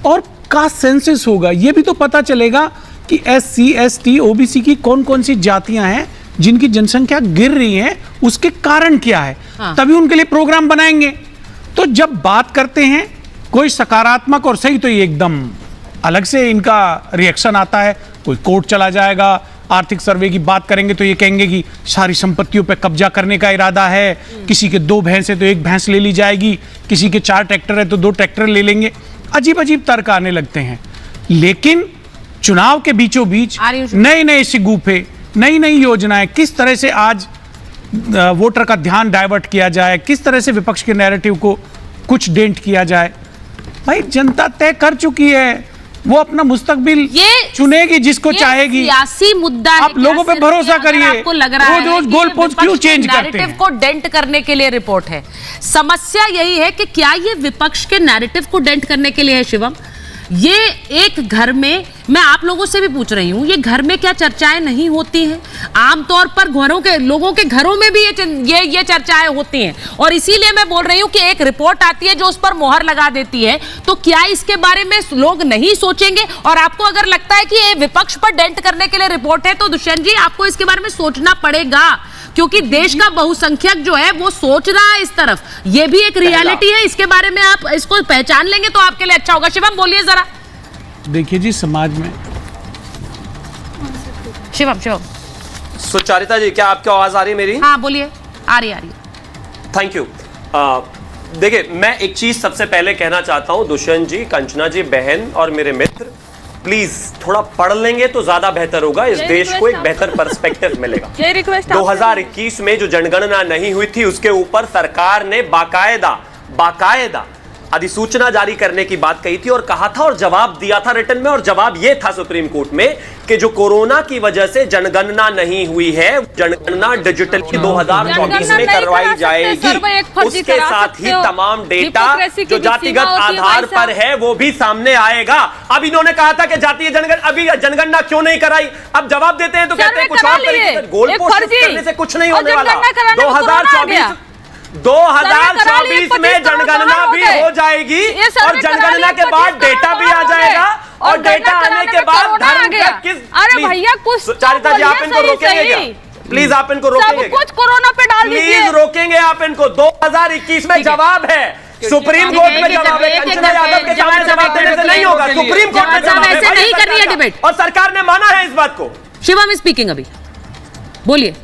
और कास्ट सेंसस होगा, ये भी तो पता चलेगा कि SC ST OBC की कौन कौन सी जातियां हैं जिनकी जनसंख्या गिर रही है, उसके कारण क्या है, तभी उनके लिए प्रोग्राम बनाएंगे। तो जब बात करते हैं कोई सकारात्मक और सही, तो ये एकदम अलग से इनका रिएक्शन आता है। कोई कोर्ट चला जाएगा, आर्थिक सर्वे की बात करेंगे तो ये कहेंगे कि सारी संपत्तियों पे कब्जा करने का इरादा है, किसी के 2 भैंस है तो 1 भैंस ले ली जाएगी, किसी के 4 ट्रैक्टर है तो 2 ट्रैक्टर ले लेंगे। अजीब अजीब तर्क आने लगते हैं। लेकिन चुनाव के बीचों बीच नए नए शिगुफे, नई नई योजनाएं, किस तरह से आज वोटर का ध्यान डाइवर्ट किया जाए, किस तरह से विपक्ष के नैरेटिव को कुछ डेंट किया जाए, भाई जनता तय कर चुकी है। वो अपना मुस्तकबिल चुनेगी जिसको चाहेगी। सियासी मुद्दा है, आप लोगों पे भरोसा करिए। आपको लग रहा है रोज गोल पोस्ट क्यों चेंज करते हैं? को डेंट करने के लिए रिपोर्ट है। समस्या यही है कि क्या ये विपक्ष के नैरेटिव को डेंट करने के लिए है? शिवम, ये एक घर में, मैं आप लोगों से भी पूछ रही हूं, ये घर में क्या चर्चाएं नहीं होती हैं? आमतौर पर घरों के लोगों के घरों में भी ये चर्चाएं होती हैं। और इसीलिए मैं बोल रही हूं कि एक रिपोर्ट आती है जो उस पर मोहर लगा देती है, तो क्या इसके बारे में लोग नहीं सोचेंगे? और आपको अगर लगता है कि ये विपक्ष पर डेंट करने के लिए रिपोर्ट है, तो दुष्यंत जी आपको इसके बारे में सोचना पड़ेगा, क्योंकि देश का बहुसंख्यक जो है वो सोच रहा है इस तरफ। ये भी एक रियलिटी है, इसके बारे में आप इसको पहचान लेंगे तो आपके लिए अच्छा होगा। शिवम बोलिए जरा। देखिए जी, समाज में शिवम सुचारिता जी, क्या आपकी आवाज आ रही है मेरी? हाँ बोलिए, आ रही है। Thank you. देखिए, मैं एक चीज सबसे पहले कहना चाहता हूं, दुष्यंत जी, कंचना जी, बहन और मेरे मित्र, प्लीज थोड़ा पढ़ लेंगे तो ज्यादा बेहतर होगा। इस देश को एक बेहतर पर्सपेक्टिव मिलेगा। 2021 में जो जनगणना नहीं हुई थी उसके ऊपर सरकार ने बाकायदा अधिसूचना जारी करने की बात कही थी और कहा था और जवाब दिया था रिटर्न में, और जवाब यह था सुप्रीम कोर्ट में कि जो कोरोना की वजह से जनगणना नहीं हुई है, जनगणना डिजिटल 2024 में करवाई जाएगी। उसके साथ ही तमाम डेटा जो जातिगत आधार पर है वो भी सामने आएगा। अब इन्होंने कहा था कि जातीय जनगणना, अभी जनगणना क्यों नहीं कराई? अब जवाब देते हैं तो कहते हैं कुछ और तरीके से। गोल पोस्ट करने से कुछ नहीं होने वाला। 2024 में जनगणना भी हो जाएगी और जनगणना के बाद डेटा भी आ जाएगा, और डेटा आने के बाद धर्म का किस, अरे भैया कुछ चारिता जी आप इनको रोकेंगे क्या? प्लीज आप इनको रोकेंगे? कुछ कोरोना पे डाल दीजिए। प्लीज रोकेंगे आप इनको? 2021 में जवाब है, सुप्रीम कोर्ट में जवाब है। कंचना यादव के सामने जवाब देने से नहीं होगा, सुप्रीम कोर्ट में जवाब है। ऐसे नहीं कर रही है डिबेट, और सरकार ने माना है इस बात को। शिवम स्पीकिंग, अभी बोलिए।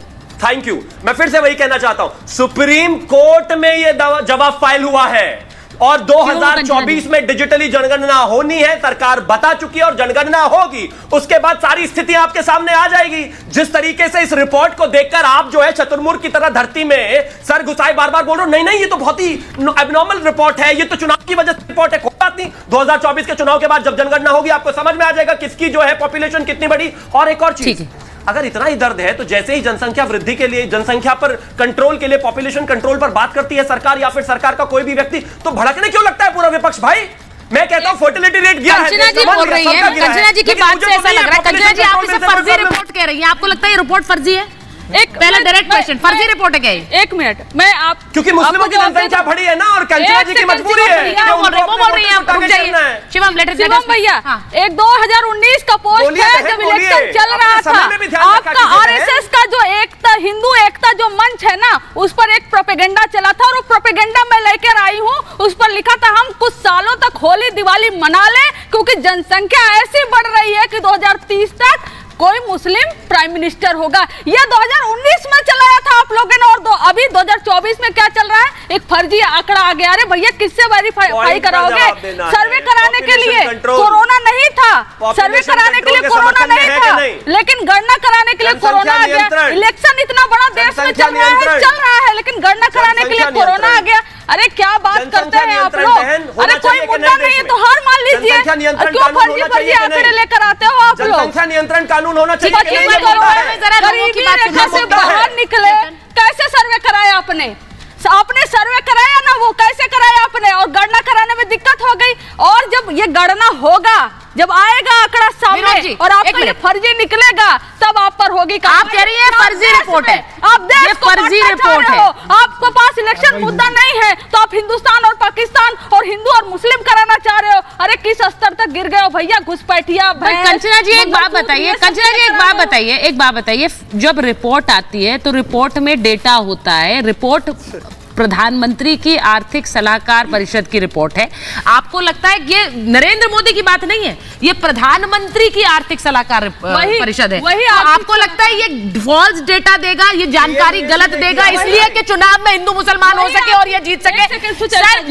Thank you. मैं फिर से वही कहना चाहता हूं, सुप्रीम कोर्ट में यह जवाब फाइल हुआ है और 2024 में डिजिटली जनगणना होनी है, सरकार बता चुकी है, और जनगणना होगी। उसके बाद सारी स्थिति आपके सामने आ जाएगी। जिस तरीके से इस रिपोर्ट को देखकर आप जो है चतुर्मुर्ग की तरह धरती में सर घुसाए बार बार बोल रहे हो, नहीं नहीं ये तो बहुत ही एबनॉर्मल रिपोर्ट है, ये तो चुनाव की वजह से रिपोर्ट है। कोई बात नहीं, 2024 के चुनाव के बाद जब जनगणना होगी आपको समझ में आ जाएगा किसकी जो है पॉपुलेशन कितनी बड़ी। और एक और चीज, अगर इतना ही दर्द है तो जैसे ही जनसंख्या वृद्धि के लिए, जनसंख्या पर कंट्रोल के लिए, पॉपुलेशन कंट्रोल पर बात करती है सरकार या फिर सरकार का कोई भी व्यक्ति, तो भड़कने क्यों लगता है पूरा विपक्ष? भाई मैं कहता हूं फर्टिलिटी रेट गिरा है। कंचना जी बोल रही है, कंचना जी की बात से ऐसा लग रहा है, कंचना जी आप इसे फर्जी रिपोर्ट कह रही हैं, आपको लगता है ये रिपोर्ट फर्जी है? एक पहला डायरेक्ट क्वेश्चन, फर्जी रिपोर्ट है क्या ये? एक मिनट, मैं आप क्योंकि मुस्लिमों की जनसंख्या बढ़ी है ना, और कंचना जी की मजबूरी है। वो बोल रही है, रुक जाइए। शिवम भैया, एक 2019 का पोस्ट है जब इलेक्शन चल रहा था, आपका आरएसएस का जो एकता, हिंदू एकता जो मंच है ना, उस पर एक प्रोपेगेंडा चला था, और वो प्रोपेगेंडा मैं लेकर आई हूँ। उस पर लिखा था हम कुछ सालों तक होली दिवाली मना ले, क्योंकि जनसंख्या ऐसी बढ़ रही है कि 2030 तक कोई मुस्लिम प्राइम मिनिस्टर होगा। यह 2019 में चलाया था आप लोगों ने, और अभी 2024 में क्या चल रहा है? एक फर्जी आंकड़ा आ गया। अरे भैया, किससे वेरीफाई कराओगे? सर्वे कराने के लिए कोरोना नहीं था, सर्वे कराने के लिए कोरोना नहीं था, लेकिन गणना कराने के लिए कोरोना आ गया। इलेक्शन इतना बड़ा देश में चल रहा है, लेकिन गणना कराने के लिए कोरोना आ गया। अरे क्या बात करते हैं आप लोग? अरे कोई मुद्दा नहीं है तो हार मान लीजिए, क्यों फर्जी आंकड़े लेकर आते हो आप लोग? जनसंख्या नियंत्रण कानून होना चाहिए। गरीबी रेखा से बाहर निकले, कैसे सर्वे कराया आपने? आपने सर्वे कराया ना, वो कैसे कराया आपने? और गणना कराने में दिक्कत हो गई, और जब ये गणना होगा, जब आएगा आंकड़ा सामने और आपका ये फर्जी निकलेगा, तब आप पर होगी। आप कह रही है फर्जी रिपोर्ट है, आप देश को फर्जी रिपोर्ट है, आपके पास इलेक्शन मुद्दा नहीं है, तो आप हिंदुस्तान और पाकिस्तान और हिंदू और मुस्लिम कराना चाह रहे हो। अरे किस स्तर तक गिर गए हो भैया, घुसपैठिया। कंचना जी एक बात बताइए, कंचना जी एक बात बताइए, जब रिपोर्ट आती है तो रिपोर्ट में डेटा होता है, रिपोर्ट प्रधानमंत्री की आर्थिक सलाहकार परिषद की रिपोर्ट है। आपको लगता है कि ये नरेंद्र मोदी की बात नहीं है, ये प्रधानमंत्री की आर्थिक सलाहकार परिषद है? आपको लगता है ये फॉल्स डेटा देगा, ये जानकारी गलत देगा, इसलिए कि चुनाव में हिंदू मुसलमान हो सके और ये जीत सके?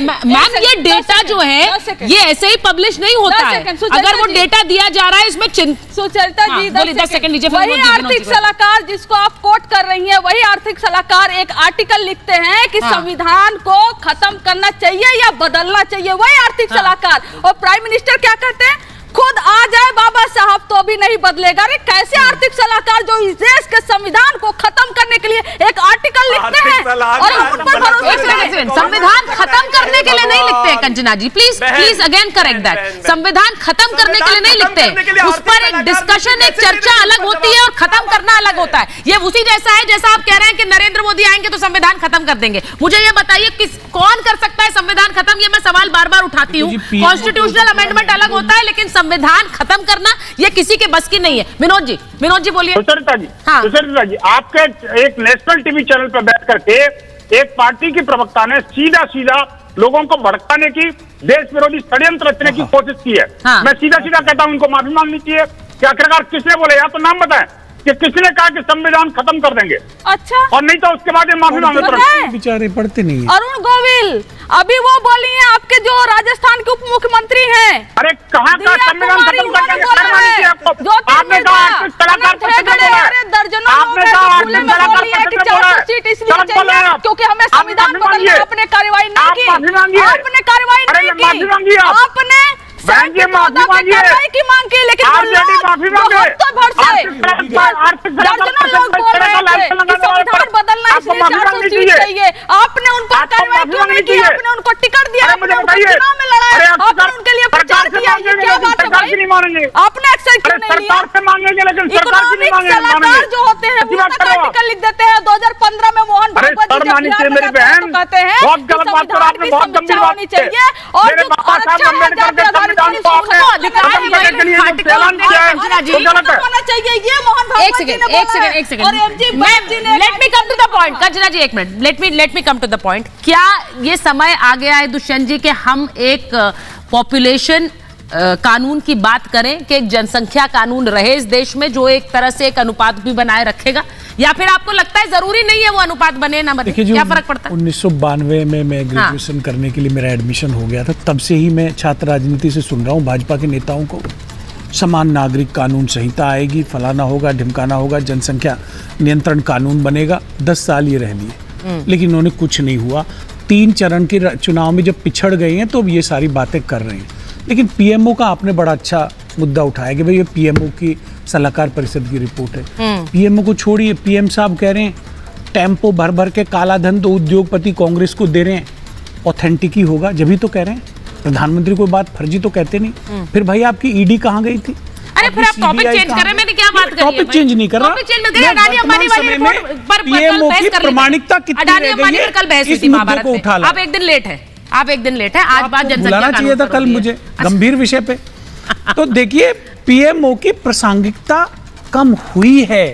मैम, ये डेटा जो है ये ऐसे ही पब्लिश नहीं होता है। अगर वो डेटा दिया जा रहा है, इसमें सुचरिता जी 10 सेकंड नीचे। वही आर्थिक सलाहकार जिसको आप कोट कर रही हैं, वही आर्थिक सलाहकार एक आर्टिकल लिखते हैं कि संविधान को खत्म करना चाहिए या बदलना चाहिए, वही आर्थिक सलाहकार। और प्राइम मिनिस्टर क्या कहते हैं? खुद आ जाए बाबा साहब तो भी नहीं बदलेगा। अरे कैसे आर्थिक सलाहकार जो इस देश के संविधान को खत्म करने के लिए एक आर्टिकल लिखते हैं और हम उन पर भरोसा? संविधान खत्म करने के लिए नहीं लिखते हैं कंचना जी, प्लीज अगेन करेक्ट दैट। संविधान खत्म करने के लिए नहीं लिखते, उस पर एक डिस्कशन, एक चर्चा अलग होती है और खत्म करना अलग होता है। ये उसी जैसा है जैसा आप कह रहे हैं कि नरेंद्र मोदी आएंगे तो संविधान खत्म कर देंगे। मुझे ये बताइए कौन कर सकता है संविधान खत्म? ये मैं सवाल बार बार उठाती हूँ। कॉन्स्टिट्यूशनल अमेंडमेंट अलग होता है, लेकिन संविधान खत्म करना ये किसी के बस की नहीं है। विनोद जी बोलिए। सुचरिता जी, आपके एक नेशनल टीवी चैनल पर बैठ करके एक पार्टी की प्रवक्ता ने सीधा लोगों को भड़काने की, देश विरोधी षड्यंत्र रचने की कोशिश की है। मैं सीधा कहता हूं, उनको माफी मांगनी चाहिए। क्या आखिरकार किसने बोले? या तो नाम बताएं कि किसने कहा कि संविधान खत्म कर देंगे। अच्छा, और नहीं तो उसके बाद माफी मांगे। बेचारे पढ़ते नहीं है। अरुण गोविल अभी वो बोली है, आपके जो राजस्थान के उप मुख्यमंत्री हैं। अरे कहाँ का संविधान खत्म कर देंगे? आपने कहा आर्थिक सलाहकार परिषद ने बोला है, दर्जनों आपने कहा आर्थिक सलाहकार परिषद ने बोला है, सीट इसलिए चाहिए क्योंकि हमें संविधान बदलना है। आपने कार्रवाई नहीं की, आपने कार्रवाई नहीं की, आपने माफी मांगिए की मांग की, लेकिन माफी मांगे। दर्जनों लोग बोल रहे थे कि संविधान बदलना इसलिए 400 सीट चाहिए। आपने उन पर कार्रवाई क्यों नहीं की? आपने उनको टिकट दिया, आपने उनको चुनाव में लड़ाया, आपने उनके लिए प्रचार किया। ये क्या बात है भाई? आपने एक्सेप्ट क्यों नहीं लिया? इकोनॉमिक सलाहकार जो होते हैं वो आर्टिकल लिख देते हैं। 2015 में मोहन भागवत जी कहते हैं समीक्षा होनी चाहिए और let me come to the point. क्या ये समय आ गया है दुष्यंत जी कि हम एक पॉपुलेशन कानून की बात करें कि एक जनसंख्या कानून रहे इस देश में जो एक तरह से एक अनुपात भी बनाए रखेगा, या फिर आपको लगता है जरूरी नहीं है वो अनुपात बने ना बने? क्या फर्क पड़ता है? 1992 में मैं ग्रेजुएशन करने के लिए मेरा एडमिशन हो गया था, तब से ही मैं छात्र राजनीति से सुन रहा हूँ भाजपा के नेताओं को, समान नागरिक कानून संहिता आएगी, फलाना होगा, ढिमकाना होगा, जनसंख्या नियंत्रण कानून बनेगा। 10 साल ये रह लिए, लेकिन उन्होंने कुछ नहीं हुआ। 3 चरण के चुनाव में जब पिछड़ गए हैं तो अब ये सारी बातें कर रहे हैं। लेकिन पीएमओ का आपने बड़ा अच्छा मुद्दा उठाया कि भाई ये पीएमओ की सलाहकार परिषद की रिपोर्ट है। पीएमओ को छोड़िए, पीएम साहब कह रहे हैं टेम्पो भर भर के काला धन तो उद्योगपति कांग्रेस को दे रहे हैं, ऑथेंटिक ही होगा जब ही तो कह रहे हैं। प्रधानमंत्री कोई बात फर्जी तो कहते नहीं। फिर भाई आपकी ईडी कहाँ गई थी? अरे फिर आप टॉपिक चेंज कर रहे हैं, मैंने क्या बात करी है? टॉपिक चेंज नहीं कर रहा। टॉपिक चेंज मत करिए। अडानी अंबानी वाली रिपोर्ट पर पीएमओ की प्रमाणिकता कितनी अडानी रह अंबानी गई पर कल बहस है हुई इस थी मुद्दे महाभारत को में। उठा ला। आप एक दिन लेट है, आज बात जनसंख्या बुलाना चाहिए था कल मुझे गंभीर विषय पे। तो देखिए पीएमओ की प्रासंगिकता कम हुई है,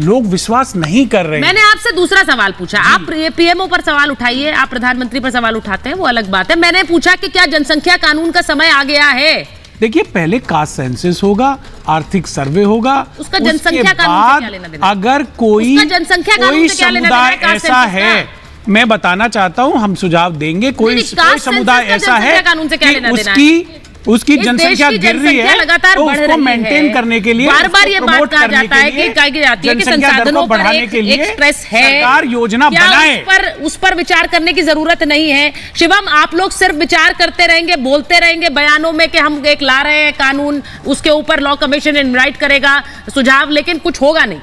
लोग विश्वास नहीं कर रहे हैं। मैंने आपसे दूसरा सवाल पूछा, आप पीएमओ पर सवाल उठाइए, आप प्रधानमंत्री पर सवाल उठाते हैं, वो अलग बात है। मैंने पूछा कि क्या जनसंख्या कानून का समय आ गया है? देखिए पहले कास्ट सेंसस होगा, आर्थिक सर्वे होगा, उसका जनसंख्या कानून से क्या लेना देना? अगर कोई जनसंख्या कानून से क्या लेना देना है? कास्ट ऐसा सेंसस है, मैं बताना चाहता हूं, हम सुझाव देंगे। कोई समुदाय ऐसा है कि उसकी जनसंख्या गिर रही है, लगातार तो बढ़ उसको रही मेंटेन है। करने के लिए, बार बार ये बात कहा जाता है कि संसाधनों पर एक स्ट्रेस है, सरकार योजना बनाए, उस पर विचार करने की जरूरत नहीं है। शिवम, आप लोग सिर्फ विचार करते रहेंगे, बोलते रहेंगे बयानों में कि हम एक ला रहे हैं कानून, उसके ऊपर लॉ कमीशन इनवाइट करेगा सुझाव, लेकिन कुछ होगा नहीं।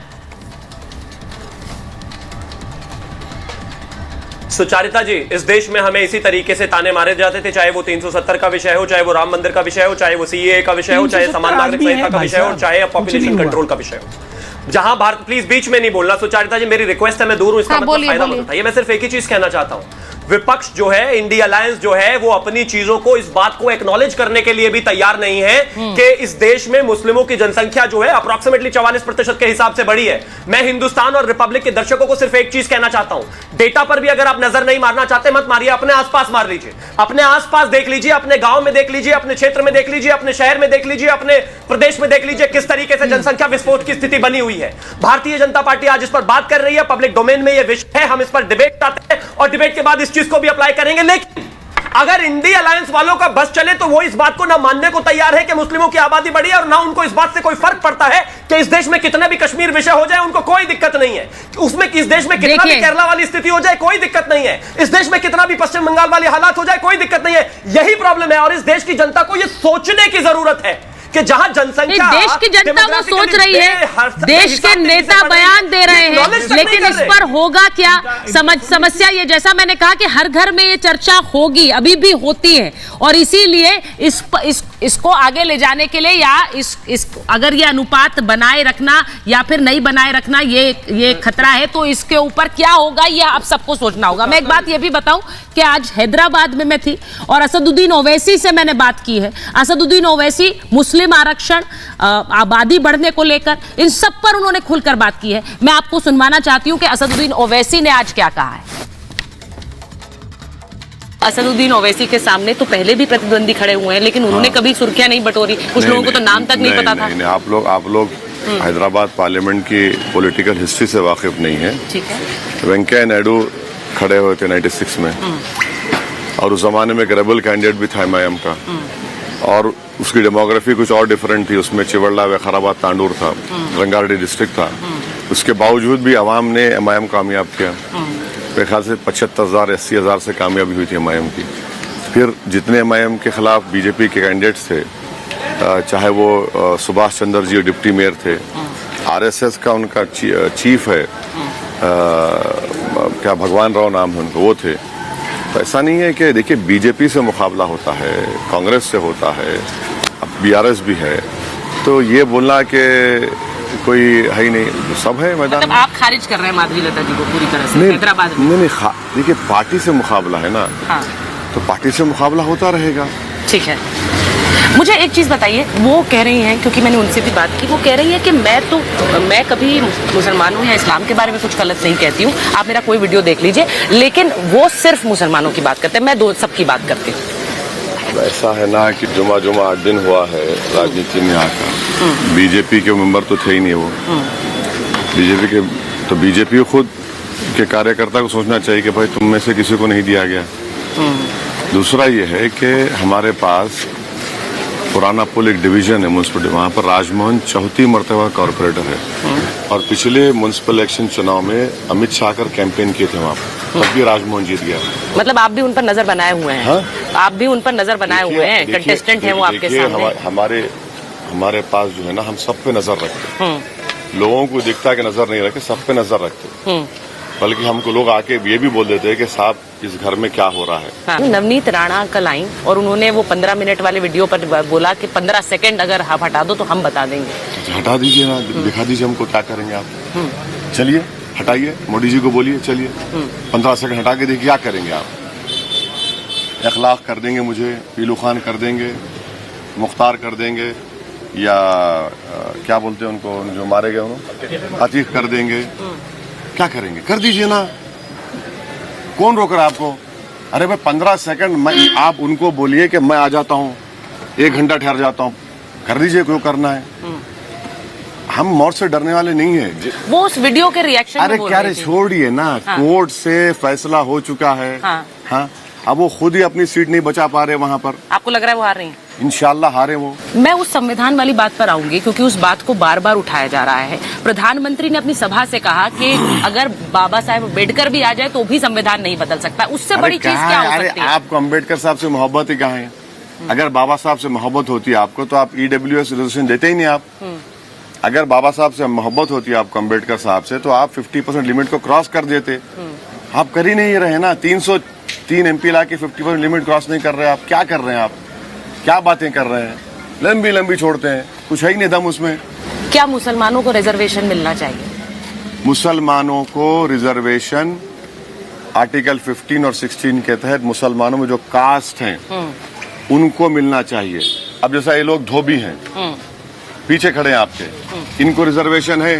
सुचारिता जी, इस देश में हमें इसी तरीके से ताने मारे जाते थे, चाहे वो 370 का विषय हो, चाहे वो राम मंदिर का विषय हो, चाहे वो सीएए का विषय हो, चाहे समान नागरिक संहिता का विषय हो, चाहे पॉपुलेशन कंट्रोल का विषय हो। जहां भारत, प्लीज बीच में नहीं बोलना सुचारिता जी, मेरी रिक्वेस्ट है, मैं दूर हूं, इसका मतलब फायदा मत उठाइए। मैं सिर्फ एक ही चीज कहना चाहता हूं, विपक्ष जो है, इंडिया अलायंस जो है, वो अपनी चीजों को, इस बात को एक्नॉलेज करने के लिए भी तैयार नहीं है कि इस देश में मुस्लिमों की जनसंख्या जो है अप्रोक्सीमेटली 44% के हिसाब से बढ़ी है। मैं हिंदुस्तान और रिपब्लिक के दर्शकों को सिर्फ एक चीज कहना चाहता हूं, डेटा पर भी अगर आप नजर नहीं मारना चाहते मत मारिए, अपने आसपास मार लीजिए, अपने आसपास देख लीजिए, अपने गांव में देख लीजिए, अपने क्षेत्र में देख लीजिए, अपने शहर में देख लीजिए, अपने प्रदेश में देख लीजिए, किस तरीके से जनसंख्या विस्फोट की स्थिति बनी हुई है। भारतीय जनता पार्टी आज इस पर बात कर रही है, पब्लिक डोमेन में यह विषय है, हम इस पर डिबेट करते हैं और डिबेट के बाद इस चीज को भी अप्लाई करेंगे। लेकिन अगर इंडिया अलायंस वालों का बस चले तो वो इस बात को ना मानने को तैयार है कि मुस्लिमों की आबादी बढ़ी है, और ना उनको इस बात से कोई फर्क पड़ता है कि इस देश में कितने भी कश्मीर विषय हो जाए, उनको कोई दिक्कत नहीं है। उसमें इस देश में कितना भी केरला वाली स्थिति हो जाए, कोई दिक्कत नहीं है। इस देश में कितना भी पश्चिम बंगाल वाली हालात हो जाए, कोई दिक्कत नहीं है। यही प्रॉब्लम है, और इस देश की जनता को यह सोचने की जरूरत है कि जहां जनसंख्या, देश की जनता वो सोच रही है, देश के नेता बयान दे रहे हैं, लेकिन इस पर होगा क्या? समस्या ये, जैसा मैंने कहा कि हर घर में ये चर्चा होगी, अभी भी होती है, और इसीलिए इसको आगे ले जाने के लिए, या अगर ये अनुपात बनाए रखना या फिर नहीं बनाए रखना, ये खतरा है, तो इसके ऊपर क्या होगा ये आप सबको सोचना होगा। मैं एक बात ये भी बताऊं कि आज हैदराबाद में मैं थी और असदुद्दीन ओवैसी से मैंने बात की है। असदुद्दीन ओवैसी मुस्लिम आरक्षण, आबादी बढ़ने को लेकर, इन सब पर उन्होंने खुलकर बात की है। मैं आपको सुनवाना चाहती हूं कि असदुद्दीन ओवैसी ने आज क्या कहा है। असदुद्दीन ओवैसी के सामने तो पहले भी प्रतिद्वंदी खड़े हुए हैं, लेकिन उन्होंने कभी सुर्खियां नहीं बटोरी, कुछ लोगों को तो नाम तक नहीं पता था। आप लोग हैदराबाद पार्लियामेंट की पॉलिटिकल हिस्ट्री से वाकिफ नहीं है। ठीक है। वेंकैया नायडू खड़े हुए थे 96 में, और उस जमाने में एक रेबल कैंडिडेट भी था एमआईएम का, और उसकी डेमोग्राफी कुछ और डिफरेंट थी, उसमें चिवड़ला, वैखाराबाद, तांडूर था, रंगारेड्डी डिस्ट्रिक्ट था। उसके बावजूद भी अवाम ने एमआईएम कामयाब किया। मेरे ख्याल से 75,000 80,000 से कामयाबी हुई थी एमआईएम की। फिर जितने एमआईएम के खिलाफ बीजेपी के कैंडिडेट्स थे, चाहे वो सुभाष चंद्र जी डिप्टी मेयर थे, आरएसएस का उनका चीफ है, क्या भगवान राव नाम है उनको, वो थे। तो ऐसा नहीं है कि देखिए बीजेपी से मुकाबला होता है, कांग्रेस से होता है, अब बीआरएस भी है, तो ये बोलना कि कोई है ही नहीं, सब है मैदान। मतलब आप खारिज कर रहे हैं माधवी लता जी को पूरी तरह से हैदराबाद में? नहीं, देखिए पार्टी से मुकाबला है ना। हाँ। तो पार्टी से मुकाबला होता रहेगा। ठीक है। मुझे एक चीज़ बताइए, वो कह रही हैं, क्योंकि मैंने उनसे भी बात की, वो कह रही है कि मैं कभी मुसलमानों या इस्लाम के बारे में कुछ गलत नहीं कहती हूँ, आप मेरा कोई वीडियो देख लीजिए, लेकिन वो सिर्फ मुसलमानों की बात करते हैं, मैं सबकी बात करती हूँ। ऐसा है ना कि जुमा 8 दिन हुआ है राजनीति में आकर, बीजेपी के मेंबर तो थे ही नहीं वो, बीजेपी को खुद के कार्यकर्ता को सोचना चाहिए कि भाई तुम में से किसी को नहीं दिया गया। दूसरा ये है कि हमारे पास पुराना पुल एक डिवीजन है म्यूनसिपल, वहाँ पर राजमोहन 4थी मरतबा कॉर्पोरेटर है, और पिछले म्यूनसिपल इलेक्शन चुनाव में अमित शाह कर कैंपेन किए थे वहाँ पर, तब भी राजमोहन जीत गया। मतलब आप भी उन पर नजर बनाए हुए हैं? हाँ? आप भी उन पर नजर बनाए हुए हैं, कंटेस्टेंट हैं वो आपके सामने। हमारे पास जो है ना, हम सब पे नजर रखते हैं, लोगों को दिखता है कि नजर नहीं रखते, सब पे नजर रखते, बल्कि हमको लोग आके ये भी बोल देते हैं कि साहब इस घर में क्या हो रहा है। हाँ। नवनीत राणा कल आई और उन्होंने वो 15 मिनट वाले वीडियो पर बोला कि 15 सेकंड अगर आप हटा दो तो हम बता देंगे। हटा दीजिए ना, दिखा दीजिए हमको क्या करेंगे आप। चलिए हटाइए, मोदी जी को बोलिए चलिए 15 सेकंड हटा के देखिए क्या करेंगे आप। इखलाक कर देंगे मुझे, पीलू खान कर देंगे, मुख्तार कर देंगे, या क्या बोलते हैं उनको जो मारे गए उन्होंने, अतीक कर देंगे। क्या करेंगे, कर दीजिए ना, कौन रोक रहा है आपको। अरे भाई 15 सेकंड मैं, आप उनको बोलिए कि मैं आ जाता हूँ, 1 घंटा ठहर जाता हूँ, कर दीजिए, क्यों करना है। हम मौत से डरने वाले नहीं है। वो उस वीडियो के रिएक्शन अरे क्या रे, छोड़िए ना। हाँ। कोर्ट से फैसला हो चुका है। हाँ। अब वो खुद ही अपनी सीट नहीं बचा पा रहे वहाँ पर। आपको लग रहा है वो हार रही हैं? इंशाल्लाह हारे वो। मैं उस संविधान वाली बात पर आऊंगी क्योंकि उस बात को बार बार उठाया जा रहा है। प्रधानमंत्री ने अपनी सभा से कहा कि अगर बाबा साहेब अम्बेडकर भी आ जाए तो भी संविधान नहीं बदल सकता। उससे बड़ी चीज क्या हो सकती है? आपको अम्बेडकर साहब से मोहब्बत ही कहाँ है? अगर बाबा साहब से मोहब्बत होती है आपको तो आप EWS रिजर्वेशन देते ही नहीं आप। अगर बाबा साहब से मोहब्बत होती है आपको अम्बेडकर साहब से तो आप 50% लिमिट को क्रॉस कर देते। आप कर ही नहीं रहे ना। 303 MP ला के 50% लिमिट क्रॉस नहीं कर रहे। आप क्या कर रहे हैं? आप क्या बातें कर रहे हैं? लंबी लंबी छोड़ते हैं, कुछ है ही नहीं दम उसमें। क्या मुसलमानों को रिजर्वेशन मिलना चाहिए? मुसलमानों को रिजर्वेशन आर्टिकल 15 और 16 के तहत मुसलमानों में जो कास्ट हैं उनको मिलना चाहिए। अब जैसा ये लोग धोबी हैं, पीछे खड़े हैं आपके, इनको रिजर्वेशन है,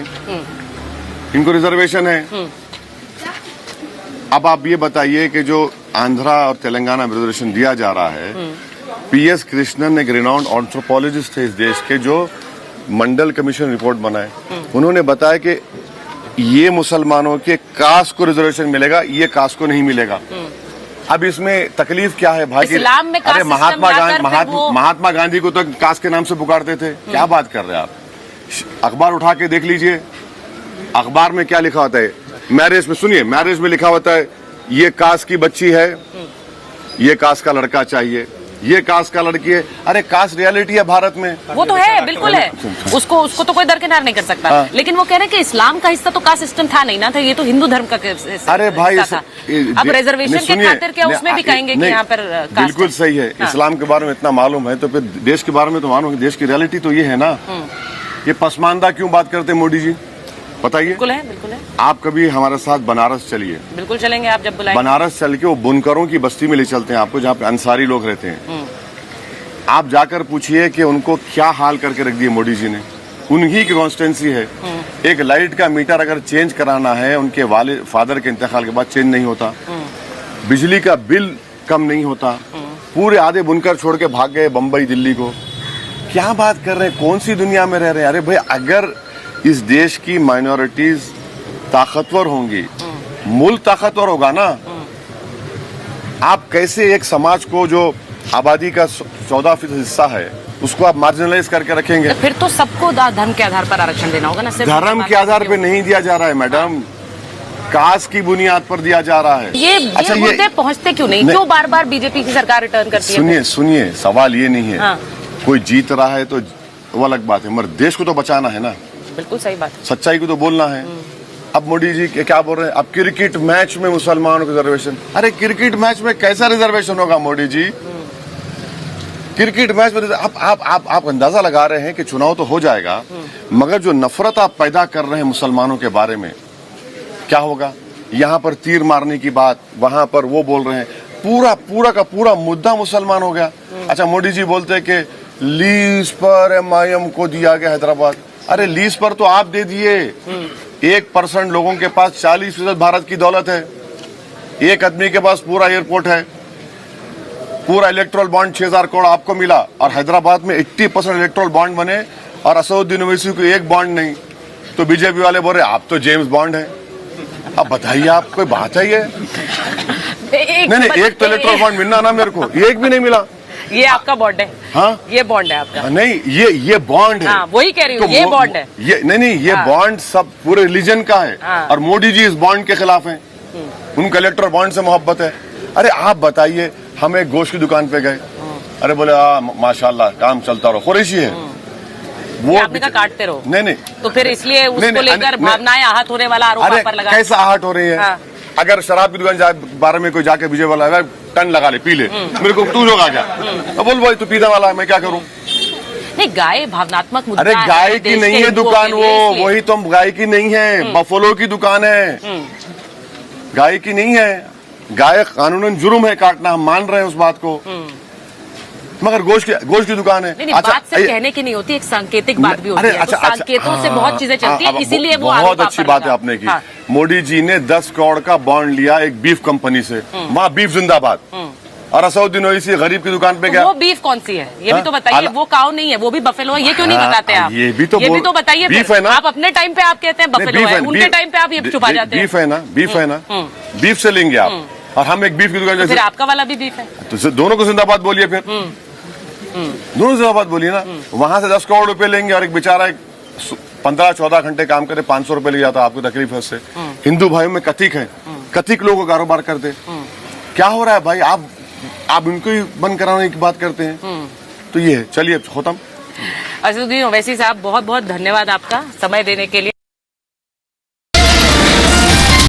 इनको रिजर्वेशन है। अब आप ये बताइए कि जो आंध्रा और तेलंगाना में रिजर्वेशन दिया जा रहा है, PS कृष्णन एक रिनाउंड एंथ्रोपोलॉजिस्ट थे इस देश के, जो मंडल कमीशन रिपोर्ट बनाए, उन्होंने बताया कि ये मुसलमानों के कास्ट को रिजर्वेशन मिलेगा, ये कास्ट को नहीं मिलेगा। अब इसमें तकलीफ क्या है भाई? इस्लाम में अरे महात्मा गांधी को तो कास्ट के नाम से पुकारते थे। क्या बात कर रहे हैं आप? अखबार उठा के देख लीजिए, अखबार में क्या लिखा होता है। मैरिज में सुनिए, मैरिज में लिखा होता है ये कास्ट की बच्ची है, ये कास्ट का लड़का चाहिए, ये कास्ट का लड़की है। अरे कास्ट रियलिटी है भारत में, वो तो है, बिल्कुल है, उसको तो कोई दरकिनार नहीं कर सकता। हाँ। लेकिन वो कह रहे हैं कि इस्लाम का हिस्सा तो कास्ट सिस्टम था नहीं ना, था ये तो हिंदू धर्म का हिस्सा। अरे भाई था। अब रिजर्वेशन के खातिर क्या उसमें भी कहेंगे कि यहाँ पर बिल्कुल सही है। हाँ। इस्लाम के बारे में इतना मालूम है तो फिर देश के बारे में तो मालूम है। देश की रियलिटी तो ये है ना। ये पसमानदा क्यों बात करते हैं मोदी जी, बताइए। बिल्कुल है, बिल्कुल है। आप कभी हमारे साथ बनारस चलिए। बिल्कुल चलेंगे, आप जब बुलाएं। बनारस चल के वो बुनकरों की बस्ती में ले चलते हैं आपको, जहाँ पे अंसारी लोग रहते हैं। आप जाकर पूछिए कि उनको क्या हाल करके रख दिए मोदी जी ने। उन्हीं की कॉन्स्टिट्यूंसी है। एक लाइट का मीटर अगर चेंज कराना है उनके फादर के इंतकाल के बाद चेंज नहीं होता। बिजली का बिल कम नहीं होता। पूरे आधे बुनकर छोड़ के भाग गए बम्बई दिल्ली को। क्या बात कर रहे हैं? कौन सी दुनिया में रह रहे हैं? अरे भाई अगर इस देश की माइनॉरिटीज ताकतवर होंगी, मुल्क ताकतवर होगा ना। आप कैसे एक समाज को जो आबादी का 14% हिस्सा है उसको आप मार्जिनलाइज करके रखेंगे? तो फिर तो सबको धर्म के आधार पर आरक्षण देना होगा ना। सिर्फ धर्म के आधार पर नहीं दिया जा रहा है मैडम, कास्ट की बुनियाद पर दिया जा रहा है। ये मुद्दे पहुंचते क्यों नहीं? क्यों बार बार बीजेपी की सरकार रिटर्न करती है? सुनिए सवाल ये नहीं है। हाँ। कोई जीत रहा है तो वो अलग बात है, मगर देश को तो बचाना है ना। बिल्कुल सही बात है, सच्चाई को तो बोलना है। अब मोदी जी क्या बोल रहे हैं? अब क्रिकेट मैच में मुसलमानों को रिजर्वेशन। अरे क्रिकेट मैच में कैसा रिजर्वेशन होगा मोदी जी? क्रिकेट मैच में आप अंदाजा लगा रहे हैं कि चुनाव तो हो जाएगा, मगर जो नफरत आप पैदा कर रहे हैं मुसलमानों के बारे में, क्या होगा? यहाँ पर तीर मारने की बात, वहां पर वो बोल रहे हैं। पूरा का पूरा मुद्दा मुसलमान हो गया। अच्छा मोदी जी बोलते हैं कि लीज पर MIM को दिया गया हैदराबाद। अरे लीज पर तो आप दे दिए। 1% लोगों के पास 40% भारत की दौलत है। एक आदमी के पास पूरा एयरपोर्ट है, पूरा इलेक्ट्रल बॉन्ड 6000 करोड़ आपको मिला, और हैदराबाद में 80% इलेक्ट्रल बॉन्ड बने और असदुद्दीन ओवैसी को एक बॉन्ड नहीं। तो बीजेपी वाले बोल रहे आप तो जेम्स बॉन्ड है। अब बताइए, आप कोई बात है ये? नहीं, एक तो इलेक्ट्रल बॉन्ड मिलना ना, मेरे को एक भी नहीं मिला। ये आपका बॉन्ड है? हाँ, ये बॉन्ड है आपका? नहीं, ये बॉन्ड है। हाँ, वही कह रही हूँ, ये बॉन्ड है। ये नहीं, ये बॉन्ड सब पूरे रिलीजन का है। हाँ। और मोदी जी इस बॉन्ड के खिलाफ हैं। उनको इलेक्ट्रल बॉन्ड से मोहब्बत है। अरे आप बताइए, हम एक गोश्त की दुकान पे गए, अरे बोले माशाल्लाह काम चलता रहो, कुरैशी है वो। आपने कहा काटते रहो? नहीं, तो फिर इसलिए उसको लेकर भावनाएं आहत होने वाला आरोप आप पर लगा। कैसा आहत हो रही है? अगर शराब की दुकान बारे में कोई जाके विजय वाला टन लगा ले पी ले, मेरे को तू लोग आ गया, अब बोल भाई तू पीने वाला है, मैं क्या करूं? नहीं, गाय भावनात्मक मुद्दा अरे गाय है, की देश नहीं के है हिंदुओं दुकान, के लिए, वो इसलिए। वही तो गाय की नहीं है, बफलो की दुकान है, गाय की नहीं है। गाय कानूनन जुर्म है काटना, हम मान रहे हैं उस बात को, मगर गोश्त की दुकान है। नहीं, बात सिर्फ कहने की नहीं होती, एक सांकेतिक बात भी होती है। तो सांकेतों से बहुत चीजें चलती है, इसीलिए वो बहुत अच्छी बात है आपने की। मोदी जी ने 10 करोड़ का बॉन्ड लिया एक बीफ कंपनी से, वहाँ बीफ जिंदाबाद, और असउद्दीन ओवैसी गरीब की दुकान पे गया। वो बीफ कौन सी है ये भी तो बताइए, वो काऊ नहीं है, वो भी बफेलो है, ये क्यों नहीं बताते आप? ये भी तो बताइए। बीफ है ना, आप अपने टाइम पे आप कहते हैं बफेलो है, उनके टाइम पे आप ये छुपा जाते हैं। बीफ है ना, बीफ है ना, बीफ से लेंगे आप, और हम एक बीफ की दुकान, फिर आपका वाला भी बीफ है, तो दोनों को जिंदाबाद बोलिए, फिर दोनों जिंदाबाद बोलिए ना। वहां से 10 करोड़ रुपए लेंगे और एक बेचारा 15-14 घंटे काम करे 500 रुपए ले जाता, आपको तकलीफ है उससे? हिंदू भाइयों में कथिक है, कथिक लोगों को कारोबार करते, क्या हो रहा है भाई? आप इनको ही बंद कराने की बात करते हैं, तो ये है। चलिए खत्म। असदुद्दीन ओवैसी साहब, बहुत बहुत धन्यवाद आपका समय देने के लिए।